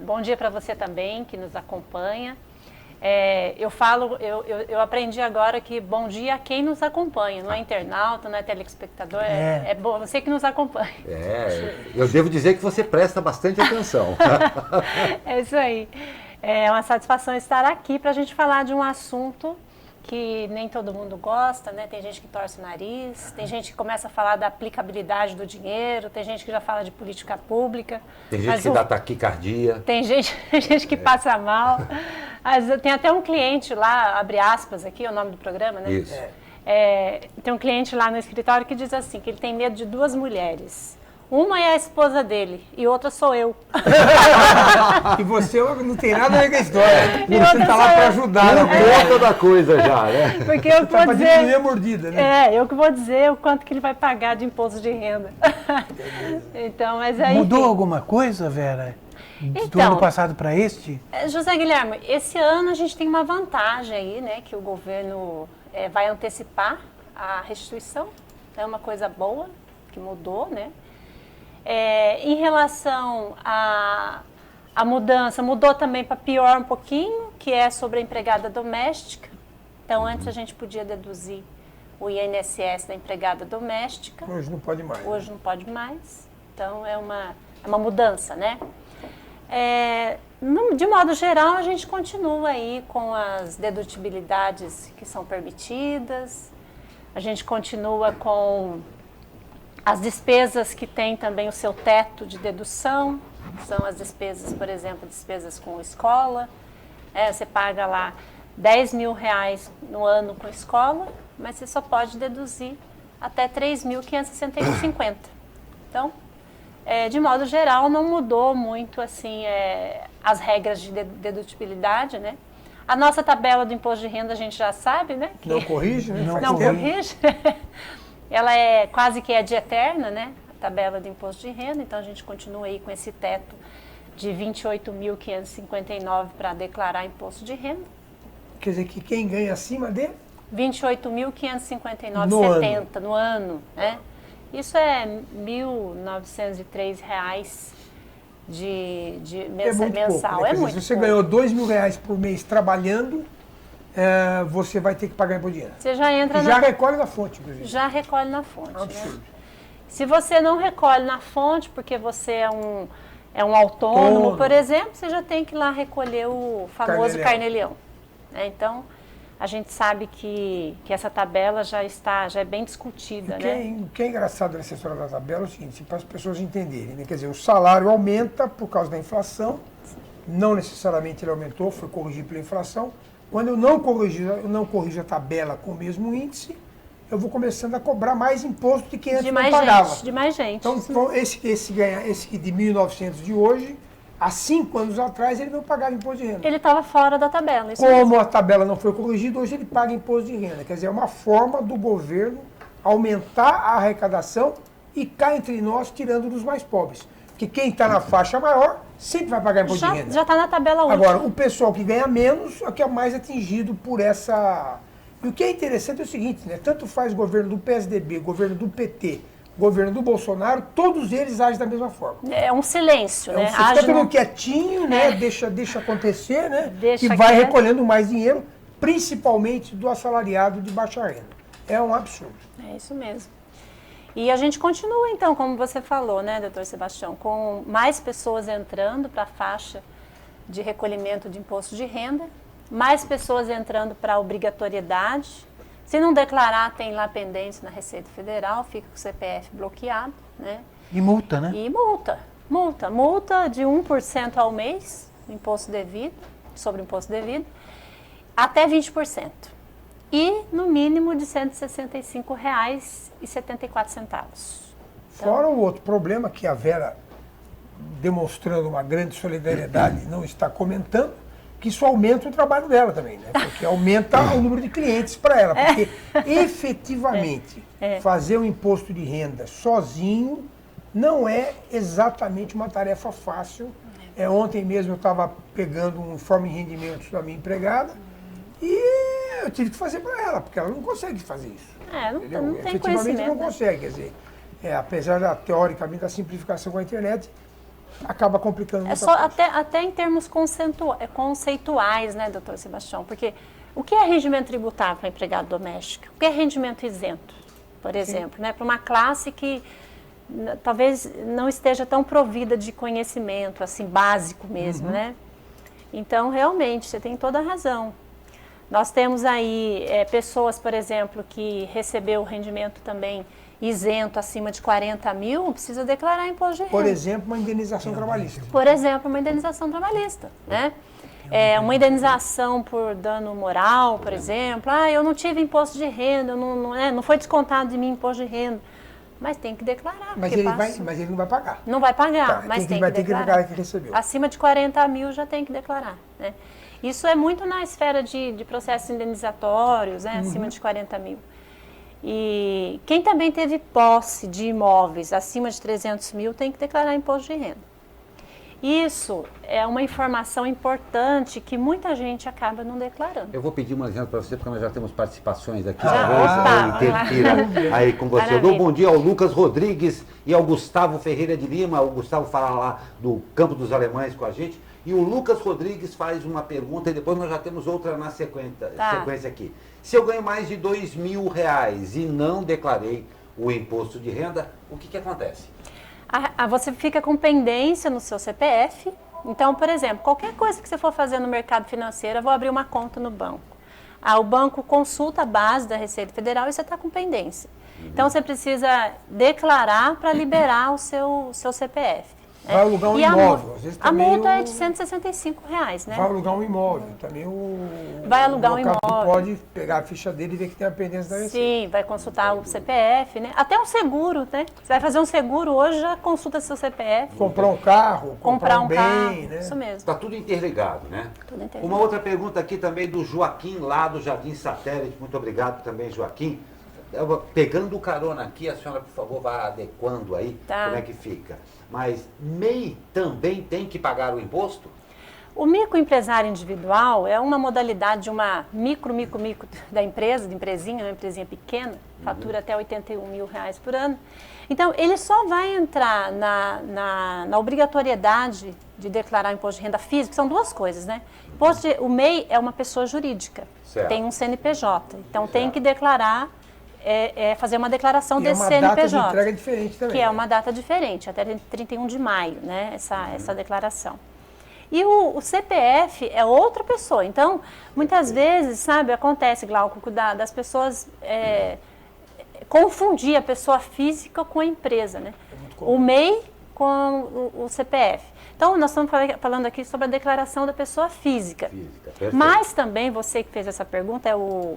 Bom dia para você também que nos acompanha. Eu aprendi agora que bom dia a quem nos acompanha, não é internauta, não é telespectador, é bom, você que nos acompanha. Eu devo dizer que você presta bastante atenção. É isso aí. É uma satisfação estar aqui para a gente falar de um assunto que nem todo mundo gosta, né? Tem gente que torce o nariz, tem gente que começa a falar da aplicabilidade do dinheiro, tem gente que já fala de política pública. Tem gente que dá taquicardia. Tem gente que passa mal. Tem até um cliente lá, abre aspas aqui, é o nome do programa, né? Isso. Tem um cliente lá no escritório que diz assim, que ele tem medo de 2 mulheres. Uma é a esposa dele e outra sou eu. E você não tem nada a ver com a história. E Você tá lá para ajudar. Na conta da coisa já, né? Porque eu que vou Para dizer... diminuir a mordida, né? eu que vou dizer o quanto que ele vai pagar de imposto de renda. Então, mas aí... Mudou alguma coisa, Vera? Do Então, ano passado para este? José Guilherme, esse ano a gente tem uma vantagem aí, né? Que o governo vai antecipar a restituição. É uma coisa boa que mudou, né? Em relação à mudança, mudou também para pior um pouquinho, que é sobre a empregada doméstica. Então, antes a gente podia deduzir o INSS da empregada doméstica. Hoje não pode mais. Hoje não pode mais. Então, é uma mudança, né? De modo geral, a gente continua aí com as dedutibilidades que são permitidas. A gente continua com as despesas que têm também o seu teto de dedução. São as despesas, por exemplo, despesas com escola. Você paga lá R$10 mil no ano com escola, mas você só pode deduzir até R$3.550. Então, de modo geral, não mudou muito assim, as regras de dedutibilidade, né? A nossa tabela do imposto de renda a gente já sabe, né? Não corrige, né? Não corrige. Ela é quase que de eterna, né? A tabela do imposto de renda, então a gente continua aí com esse teto de R$28.559 para declarar imposto de renda. Quer dizer que quem ganha acima de? R$28.559,70 no ano, né? Isso é R$ 1.903 É muito mensal. pouco, né? É Quer muito dizer, se você pouco. ganhou R$ 2.000 por mês trabalhando, você vai ter que pagar imposto de renda. Você já entra E já recolhe na fonte, inclusive. já recolhe na fonte. É um absurdo. Né? Se você não recolhe na fonte, porque você é um autônomo, por exemplo, você já tem que ir lá recolher o famoso carnê-leão. Né? Então, a gente sabe que essa tabela já é bem discutida. O que é engraçado nessa história da tabela é o seguinte, para as pessoas entenderem, né? Quer dizer, o salário aumenta por causa da inflação, não necessariamente ele aumentou, foi corrigido pela inflação. Quando eu não corrijo a tabela com o mesmo índice, eu vou começando a cobrar mais imposto de quem antes não pagava. De mais gente. Então, esse de 1.900 de hoje, há 5 anos atrás, ele não pagava imposto de renda. Ele estava fora da tabela. Isso Como mesmo. a tabela não foi corrigida, hoje ele paga imposto de renda. Quer dizer, é uma forma do governo aumentar a arrecadação e cá entre nós, tirando dos mais pobres. Porque quem está na faixa maior sempre vai pagar imposto de renda. Já está na tabela única. Agora, o pessoal que ganha menos é que é mais atingido por essa... E o que é interessante é o seguinte, né? Tanto faz governo do PSDB, governo do PT, governo do Bolsonaro, todos eles agem da mesma forma. É um silêncio, né? Fica todo mundo quietinho, né? Deixa acontecer, né? E vai recolhendo mais dinheiro, principalmente do assalariado de baixa renda. É um absurdo. É isso mesmo. E a gente continua, então, como você falou, né, doutor Sebastião, com mais pessoas entrando para a faixa de recolhimento de imposto de renda, mais pessoas entrando para a obrigatoriedade. Se não declarar, tem lá pendência na Receita Federal, fica com o CPF bloqueado, né? E multa, né? E multa de 1% ao mês, sobre imposto devido, até 20%. E no mínimo de R$ 165,74. Fora o outro problema que a Vera, demonstrando uma grande solidariedade, não está comentando, que isso aumenta o trabalho dela também, né? Porque aumenta o número de clientes para ela. Porque efetivamente fazer o imposto de renda sozinho não é exatamente uma tarefa fácil. Ontem mesmo eu estava pegando um informe de rendimentos da minha empregada e eu tive que fazer para ela, porque ela não consegue fazer isso. Não tem efetivamente conhecimento. não consegue, quer dizer, apesar teoricamente da simplificação com a internet, acaba complicando muita coisa. Até em termos conceituais, né, doutor Sebastião? Porque o que é rendimento tributável para empregado doméstico? O que é rendimento isento, por exemplo? Né, para uma classe que talvez não esteja tão provida de conhecimento, assim, básico mesmo, né? Então, realmente, você tem toda a razão. Nós temos aí pessoas, por exemplo, que recebeu o rendimento também isento acima de 40 mil, precisa declarar imposto de renda. Por exemplo, uma indenização trabalhista. Por exemplo, uma indenização trabalhista, né? Uma indenização por dano moral, por exemplo. Eu não tive imposto de renda, não foi descontado de mim imposto de renda. Mas tem que declarar. Mas ele não vai pagar. Não vai pagar, mas vai ter que declarar que recebeu. Acima de 40 mil já tem que declarar, né? Isso é muito na esfera de processos indenizatórios, né? Acima de 40 mil. E quem também teve posse de imóveis acima de 300 mil tem que declarar imposto de renda. Isso é uma informação importante que muita gente acaba não declarando. Eu vou pedir um exemplo para você, porque nós já temos participações aqui. Interfira aí com você. Eu dou um bom dia ao Lucas Rodrigues e ao Gustavo Ferreira de Lima. O Gustavo fala lá do Campo dos Alemães com a gente. E o Lucas Rodrigues faz uma pergunta e depois nós já temos outra na sequência aqui. Se eu ganho mais de R$2.000 e não declarei o imposto de renda, o que acontece? Você fica com pendência no seu CPF. Então, por exemplo, qualquer coisa que você for fazer no mercado financeiro, eu vou abrir uma conta no banco. O banco consulta a base da Receita Federal e você está com pendência. Então, você precisa declarar para liberar o seu CPF. Vai alugar um imóvel. Às vezes a multa é de R$165, né? Vai alugar um imóvel. Também vai alugar um imóvel. Pode pegar a ficha dele e ver que tem a pendência da Receita. Sim, vai consultar o CPF, né? Até um seguro, né? Você vai fazer um seguro hoje, já consulta seu CPF. Comprar um carro, comprar um bem, carro, né? Isso mesmo. Está tudo interligado, né? Tudo interligado. Uma outra pergunta aqui também do Joaquim, lá do Jardim Satélite. Muito obrigado também, Joaquim. Pegando carona aqui, a senhora, por favor, vá adequando aí como é que fica. Mas MEI também tem que pagar o imposto? O microempresário individual é uma modalidade de uma micro da empresa, de empresinha, uma empresinha pequena, fatura até R$81 mil por ano. Então, ele só vai entrar na obrigatoriedade de declarar o imposto de renda física, são duas coisas, né? O MEI é uma pessoa jurídica, certo. Tem um CNPJ, então tem que declarar, fazer uma declaração desse CNPJ. É uma data de entrega diferente também. Que é uma data diferente, até 31 de maio, né? Essa declaração. E o CPF é outra pessoa. Então, muitas vezes, sabe, acontece, Glauco, das pessoas confundir a pessoa física com a empresa, né? O MEI com o CPF. Então, nós estamos falando aqui sobre a declaração da pessoa física. Mas também, você que fez essa pergunta, é o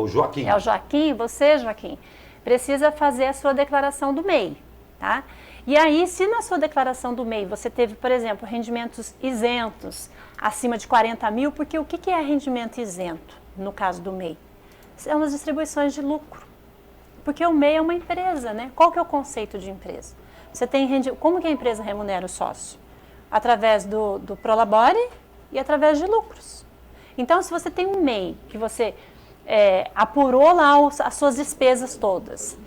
Joaquim. É o Joaquim, você, Joaquim, precisa fazer a sua declaração do MEI, tá? E aí, se na sua declaração do MEI você teve, por exemplo, rendimentos isentos acima de 40 mil, porque o que é rendimento isento, no caso do MEI? São as distribuições de lucro. Porque o MEI é uma empresa, né? Qual que é o conceito de empresa? Você tem como que a empresa remunera o sócio? Através do Prolabore e através de lucros. Então, se você tem um MEI que você apurou lá as suas despesas todas,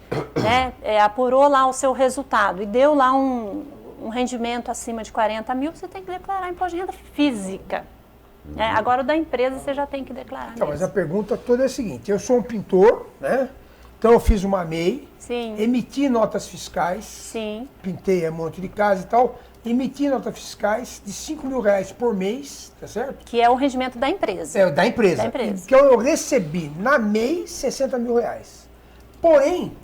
né? Apurou lá o seu resultado e deu lá um rendimento acima de 40 mil, você tem que declarar imposto de renda física. Né? Agora, o da empresa você já tem que declarar. Então, mas a pergunta toda é a seguinte: eu sou um pintor, né? Então eu fiz uma MEI, Sim. Emiti notas fiscais, Sim. Pintei um monte de casa e tal, emiti notas fiscais de R$5 mil por mês, tá certo? Que é o rendimento da empresa. Da empresa. Da empresa. Então eu recebi na MEI R$60 mil. Porém,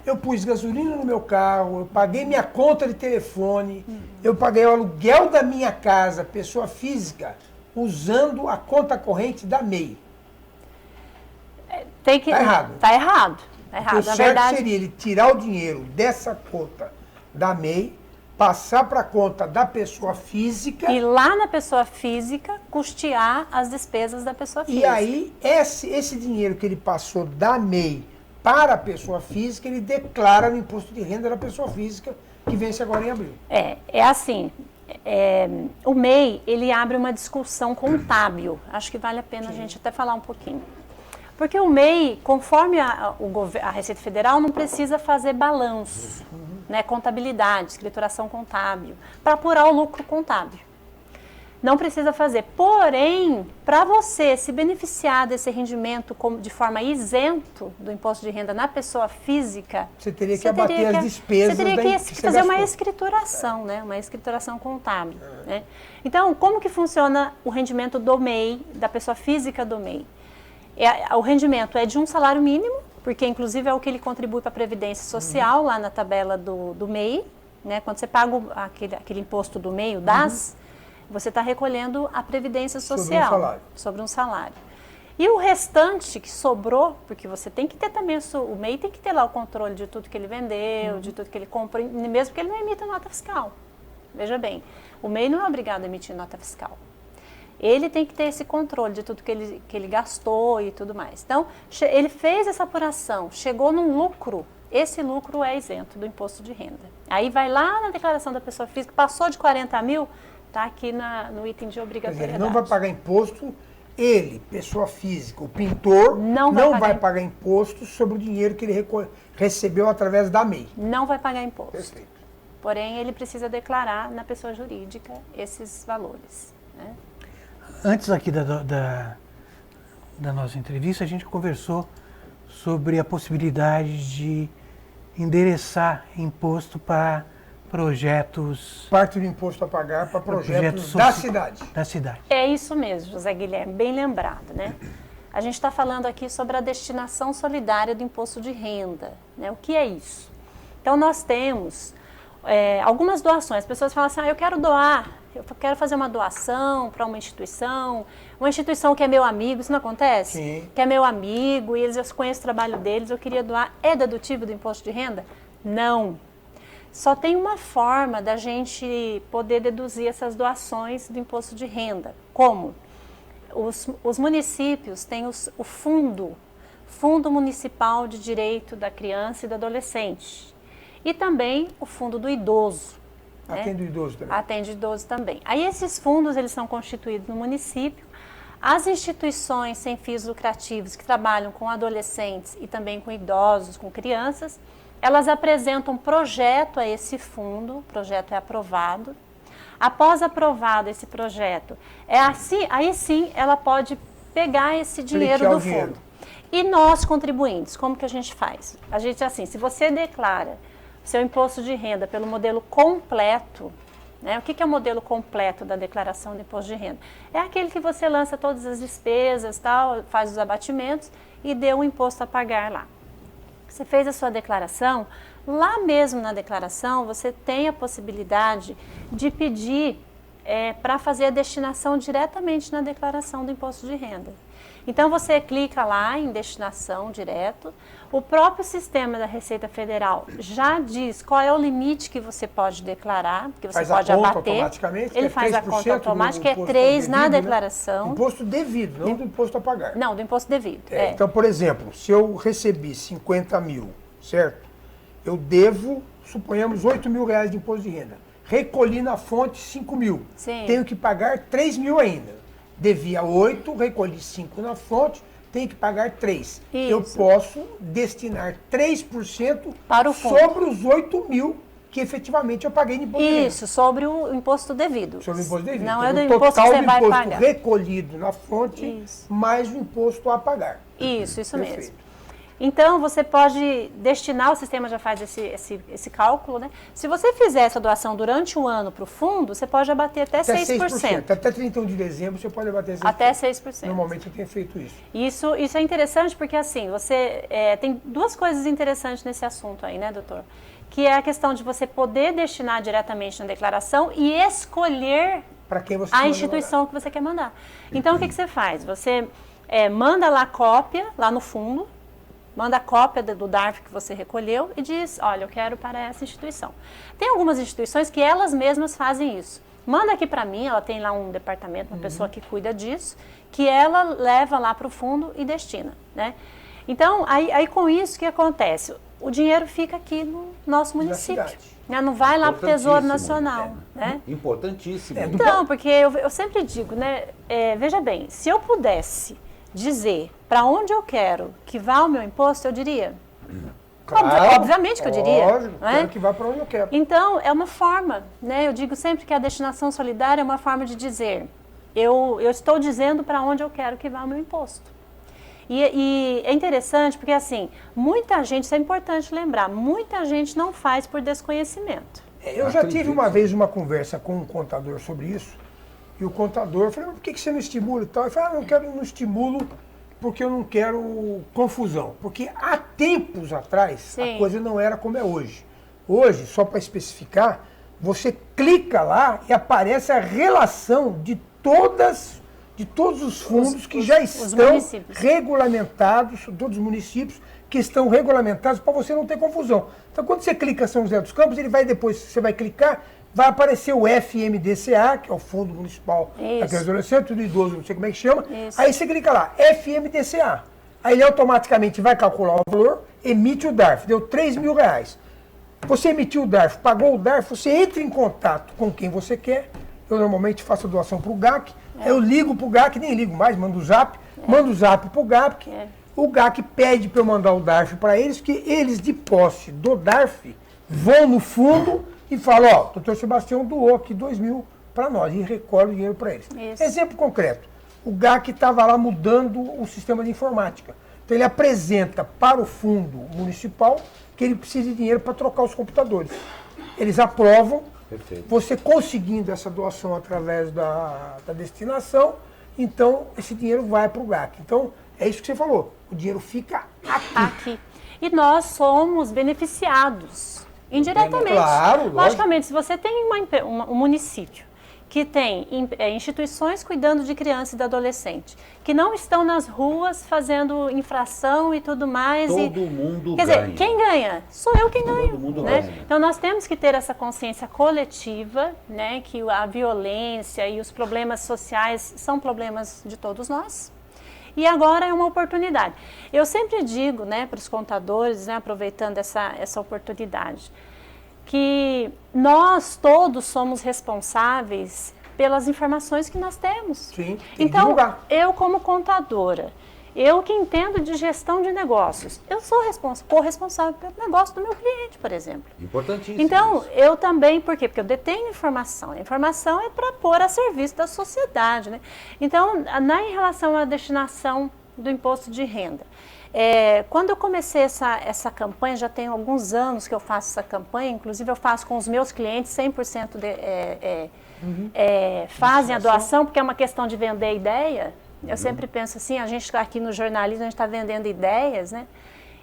eu pus gasolina no meu carro, eu paguei minha conta de telefone, eu paguei o aluguel da minha casa, pessoa física, usando a conta corrente da MEI. Tá errado. Tá errado. O certo seria ele tirar o dinheiro dessa conta da MEI, passar para a conta da pessoa física. E lá na pessoa física, custear as despesas da pessoa física. E aí, esse dinheiro que ele passou da MEI para a pessoa física, ele declara no imposto de renda da pessoa física, que vence agora em abril. É assim, o MEI, ele abre uma discussão contábil. Acho que vale a pena a gente até falar um pouquinho. Porque o MEI, conforme a Receita Federal, não precisa fazer balanço, né, contabilidade, escrituração contábil, para apurar o lucro contábil. Não precisa fazer. Porém, para você se beneficiar desse rendimento de forma isento do imposto de renda na pessoa física, você teria que abater as despesas. Você teria que fazer uma escrituração, né? Uma escrituração contábil. Né? Então, como que funciona o rendimento do MEI, da pessoa física do MEI? O rendimento é de um salário mínimo, porque inclusive é o que ele contribui para a Previdência Social, lá na tabela do MEI. Né? Quando você paga aquele imposto do MEI, o DAS, você está recolhendo a Previdência Social sobre um salário. E o restante que sobrou, porque você tem que ter também, o MEI tem que ter lá o controle de tudo que ele vendeu, de tudo que ele comprou, mesmo que ele não emita nota fiscal. Veja bem, o MEI não é obrigado a emitir nota fiscal. Ele tem que ter esse controle de tudo que ele gastou e tudo mais. Então, ele fez essa apuração, chegou num lucro, esse lucro é isento do imposto de renda. Aí vai lá na declaração da pessoa física, passou de 40 mil, está aqui no item de obrigatoriedade. Ele não vai pagar imposto, ele, pessoa física, o pintor, não vai pagar imposto sobre o dinheiro que ele recebeu através da MEI. Não vai pagar imposto. Perfeito. Porém, ele precisa declarar na pessoa jurídica esses valores. Né? Antes aqui da nossa entrevista, a gente conversou sobre a possibilidade de endereçar imposto para projetos... Parte do imposto a pagar para projetos da cidade. Da cidade. É isso mesmo, José Guilherme, bem lembrado, né? A gente está falando aqui sobre a destinação solidária do imposto de renda. Né? O que é isso? Então, nós temos algumas doações. As pessoas falam assim, eu quero doar, eu quero fazer uma doação para uma instituição que é meu amigo, isso não acontece? Sim. Que é meu amigo e eu conheço o trabalho deles, eu queria doar. É dedutível do imposto de renda? Não. Só tem uma forma da gente poder deduzir essas doações do imposto de renda. Como? Os municípios têm o Fundo Municipal de Direito da Criança e do Adolescente. E também o Fundo do Idoso. Atende o idoso também. Atende o idoso também. Aí esses fundos, eles são constituídos no município. As instituições sem fins lucrativos que trabalham com adolescentes e também com idosos, com crianças, elas apresentam projeto a esse fundo, o projeto é aprovado. Após aprovado esse projeto, aí sim ela pode pegar esse dinheiro do fundo. E nós, contribuintes, como que a gente faz? A gente, assim, se você declara seu imposto de renda pelo modelo completo, né? O que é o modelo completo da declaração do imposto de renda? É aquele que você lança todas as despesas, tal, faz os abatimentos e dê um imposto a pagar lá. Você fez a sua declaração, lá mesmo na declaração você tem a possibilidade de pedir para fazer a destinação diretamente na declaração do imposto de renda. Então você clica lá em destinação direto, o próprio sistema da Receita Federal já diz qual é o limite que você pode declarar, que você pode abater. Automaticamente, ele faz a conta automática, é 3 na declaração. Né? Imposto devido, não do imposto a pagar. Não, do imposto devido. Então, por exemplo, se eu recebi 50 mil, certo? Eu devo, suponhamos, 8 mil reais de imposto de renda. Recolhi na fonte 5 mil. Sim. Tenho que pagar 3 mil ainda. Devia 8, recolhi 5 na fonte, tenho que pagar 3. Isso. Eu posso destinar 3% para o fundo sobre os 8 mil que efetivamente eu paguei de imposto de renda. Isso, sobre o imposto devido. Sobre o imposto devido. Não então, é do imposto que você vai pagar. Recolhido na fonte, Isso. mais o imposto a pagar. Isso Perfeito. mesmo. Então, você pode destinar, o sistema já faz esse cálculo, né? Se você fizer essa doação durante um ano para o fundo, você pode abater até 6%. Até 31 de dezembro você pode abater 6%. Até 6%. Normalmente eu tenho feito isso. Isso é interessante porque, assim, você tem duas coisas interessantes nesse assunto aí, né, doutor? Que é a questão de você poder destinar diretamente na declaração e escolher para quem você a instituição que você quer mandar. Então, o que você faz? Você manda lá a cópia, lá no fundo, manda a cópia do DARF que você recolheu e diz, olha, eu quero para essa instituição. Tem algumas instituições que elas mesmas fazem isso. Manda aqui para mim, ela tem lá um departamento, uma pessoa que cuida disso, que ela leva lá para o fundo e destina, né? Então, aí com isso, o que acontece? O dinheiro fica aqui no nosso município, né? Não vai lá para o Tesouro Nacional, né? Importantíssimo. Então, porque eu sempre digo, né? Veja bem, se eu pudesse dizer para onde eu quero que vá o meu imposto, eu diria. Claro, obviamente que eu diria. Lógico, não é? quero que vá para onde eu quero. Então, é uma forma, né? Eu digo sempre que a destinação solidária é uma forma de dizer, eu estou dizendo para onde eu quero que vá o meu imposto. E é interessante porque, assim, muita gente, isso é importante lembrar, muita gente não faz por desconhecimento. Eu já tive uma vez uma conversa com um contador sobre isso, e o contador falou, por que você não estimula e tal? Eu falei, não estimulo porque eu não quero confusão. Porque há tempos atrás, a coisa não era como é hoje. Hoje, só para especificar, você clica lá e aparece a relação de todos os fundos que já estão regulamentados, todos os municípios que estão regulamentados para você não ter confusão. Então, quando você clica São José dos Campos, ele vai depois, você vai clicar, vai aparecer o FMDCA, que é o Fundo Municipal da Criança e Adolescente, do Idoso, não sei como é que chama. Isso. Aí você clica lá, FMDCA. Aí ele automaticamente vai calcular o valor, emite o DARF, deu 3 mil reais. Você emitiu o DARF, pagou o DARF, você entra em contato com quem você quer. Eu normalmente faço a doação para o GAC, eu ligo para o GAC, nem ligo mais, mando o zap para o GAC. O GAC pede para eu mandar o DARF para eles, que eles, de posse do DARF, vão no fundo e falam, doutor Sebastião doou aqui 2 mil para nós, e recolhe o dinheiro para eles. Isso. Exemplo concreto, o GAC estava lá mudando o sistema de informática. Então ele apresenta para o fundo municipal que ele precisa de dinheiro para trocar os computadores. Eles aprovam. Perfeito. Você conseguindo essa doação através da destinação, então esse dinheiro vai para o GAC. Então, é isso que você falou, o dinheiro fica aqui. E nós somos beneficiados indiretamente. Claro, logicamente, se você tem um município que tem instituições cuidando de criança e de adolescente, que não estão nas ruas fazendo infração e tudo mais. Todo mundo ganha. Quer dizer, quem ganha? Sou eu quem ganho. Todo mundo né? ganha. Então nós temos que ter essa consciência coletiva, né, que a violência e os problemas sociais são problemas de todos nós. E agora é uma oportunidade. Eu sempre digo, né, para os contadores, né, aproveitando essa oportunidade, que nós todos somos responsáveis pelas informações que nós temos. Sim, tem que então, divulgar. eu como contadora, eu que entendo de gestão de negócios, eu sou corresponsável pelo negócio do meu cliente, por exemplo. Importantíssimo. Então, isso. eu também, por quê? Porque eu detenho informação. A informação é para pôr a serviço da sociedade, né? Então, em relação à destinação do imposto de renda, quando eu comecei essa campanha, já tem alguns anos que eu faço essa campanha, inclusive eu faço com os meus clientes, 100% fazem a doação, porque é uma questão de vender ideia. Eu sempre penso assim, a gente aqui no jornalismo, a gente está vendendo ideias, né?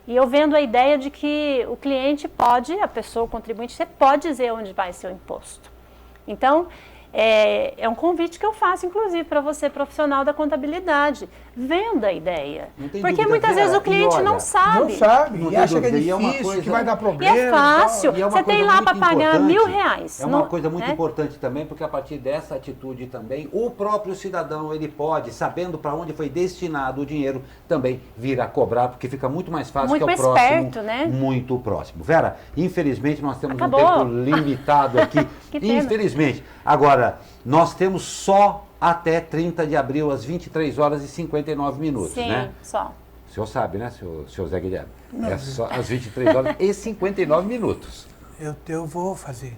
E eu vendo a ideia de que o cliente pode, a pessoa, o contribuinte, você pode dizer onde vai ser o imposto. Então, é um convite que eu faço, inclusive, para você, profissional da contabilidade. Venda a ideia. Porque dúvida, muitas vezes o cliente olha, não sabe. Não sabe, Não e tem acha que é dúvida, e é uma difícil, coisa- que vai dar E problema. é fácil. E é uma Você tem coisa lá muito para pagar importante. R$1.000. É uma não- coisa muito né? importante também, porque a partir dessa atitude também, o próprio cidadão, ele pode, sabendo para onde foi destinado o dinheiro, também vir a cobrar, porque fica muito mais fácil Muito que é o mais próximo, perto, né? muito próximo. Vera, infelizmente nós temos Acabou. um tempo limitado aqui. Que pena. Infelizmente. Agora, nós temos só até 30 de abril, às 23 horas e 59 minutos, Sim, né? só. O senhor sabe, né, senhor Zé Guilherme? É só às 23 horas e 59 minutos. Eu vou fazer.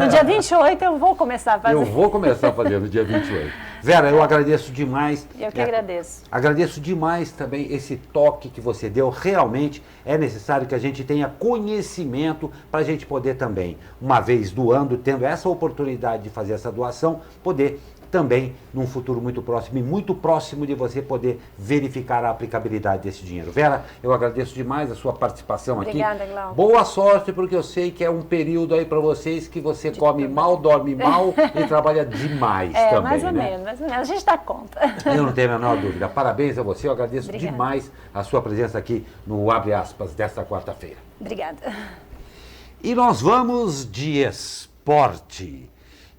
No dia 28 eu vou começar a fazer. Eu vou começar a fazer no dia 28. Vera, eu agradeço demais. Eu que agradeço. Agradeço demais também esse toque que você deu. Realmente é necessário que a gente tenha conhecimento para a gente poder também, uma vez doando, tendo essa oportunidade de fazer essa doação, poder também, num futuro muito próximo e muito próximo de você poder verificar a aplicabilidade desse dinheiro. Vera, eu agradeço demais a sua participação aqui. Obrigada, Glauco. Boa sorte, porque eu sei que é um período aí para vocês que você come mal, dorme mal e trabalha demais também, mais ou né? menos, mais ou menos. A gente dá conta. Eu não tenho a menor dúvida. Parabéns a você, eu agradeço Obrigada. demais a sua presença aqui no Abre Aspas desta quarta-feira. Obrigada. E nós vamos de esporte.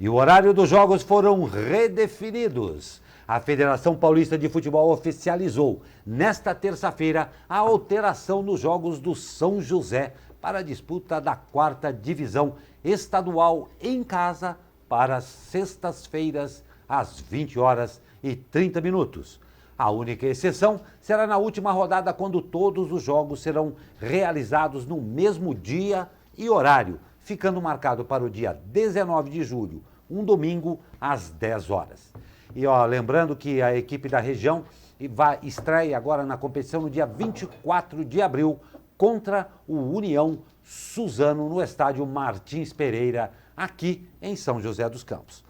E o horário dos jogos foram redefinidos. A Federação Paulista de Futebol oficializou, nesta terça-feira, a alteração nos jogos do São José para a disputa da 4ª Divisão Estadual em casa para as sextas-feiras, às 20 horas e 30 minutos. A única exceção será na última rodada, quando todos os jogos serão realizados no mesmo dia e horário, ficando marcado para o dia 19 de julho, um domingo, às 10 horas. E lembrando que a equipe da região estreia agora na competição no dia 24 de abril contra o União Suzano no estádio Martins Pereira, aqui em São José dos Campos.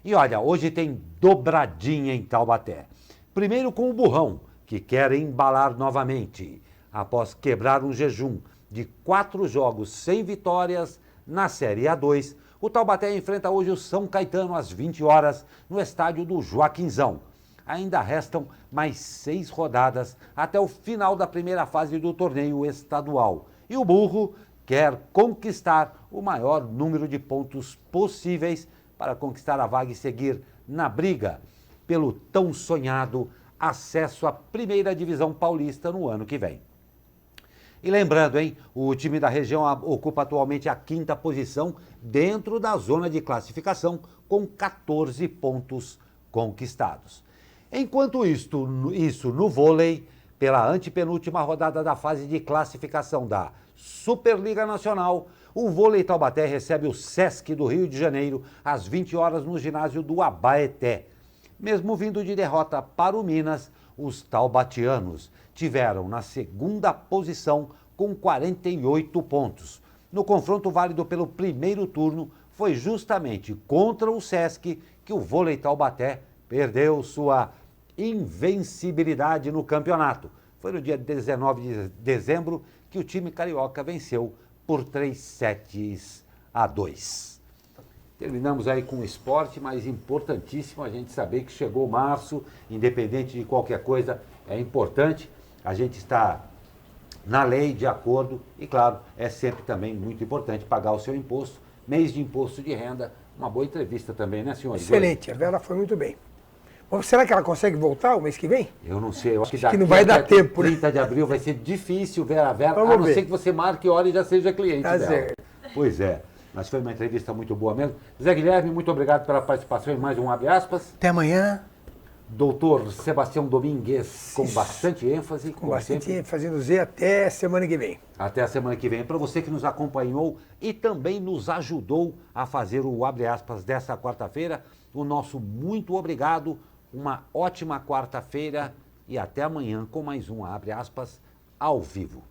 E olha, hoje tem dobradinha em Taubaté. Primeiro com o Burrão, que quer embalar novamente, após quebrar um jejum de 4 jogos sem vitórias na Série A2, o Taubaté enfrenta hoje o São Caetano às 20 horas no estádio do Joaquinzão. Ainda restam mais 6 rodadas até o final da primeira fase do torneio estadual. E o Burro quer conquistar o maior número de pontos possíveis para conquistar a vaga e seguir na briga pelo tão sonhado acesso à primeira divisão paulista no ano que vem. E lembrando, hein, o time da região ocupa atualmente a 5ª posição dentro da zona de classificação, com 14 pontos conquistados. Enquanto isso no vôlei, pela antepenúltima rodada da fase de classificação da Superliga Nacional, o Vôlei Taubaté recebe o Sesc do Rio de Janeiro às 20 horas no ginásio do Abaeté. Mesmo vindo de derrota para o Minas, os taubatianos tiveram na 2ª posição com 48 pontos. No confronto válido pelo primeiro turno, foi justamente contra o Sesc que o Vôlei Taubaté perdeu sua invencibilidade no campeonato. Foi no dia 19 de dezembro que o time carioca venceu por 3-2. Terminamos aí com o esporte, mas importantíssimo a gente saber que chegou março, independente de qualquer coisa, é importante. A gente está na lei, de acordo, e claro, é sempre também muito importante pagar o seu imposto. Mês de imposto de renda, uma boa entrevista também, né, senhor? Excelente, a Vera foi muito bem. Bom, será que ela consegue voltar o mês que vem? Eu não sei, eu acho que não vai dar até tempo, né? 30 de abril vai ser difícil, Vera, Vamos a não ver. ser que você marque hora e já seja cliente Tá dela. certo. Pois é, mas foi uma entrevista muito boa mesmo. Zé Guilherme, muito obrigado pela participação em mais um Abre Aspas. Até amanhã. Doutor Sebastião Domingues, com bastante ênfase. Com bastante ênfase no Z, até semana que vem. Até a semana que vem. Para você que nos acompanhou e também nos ajudou a fazer o Abre Aspas dessa quarta-feira, o nosso muito obrigado, uma ótima quarta-feira e até amanhã com mais um Abre Aspas ao vivo.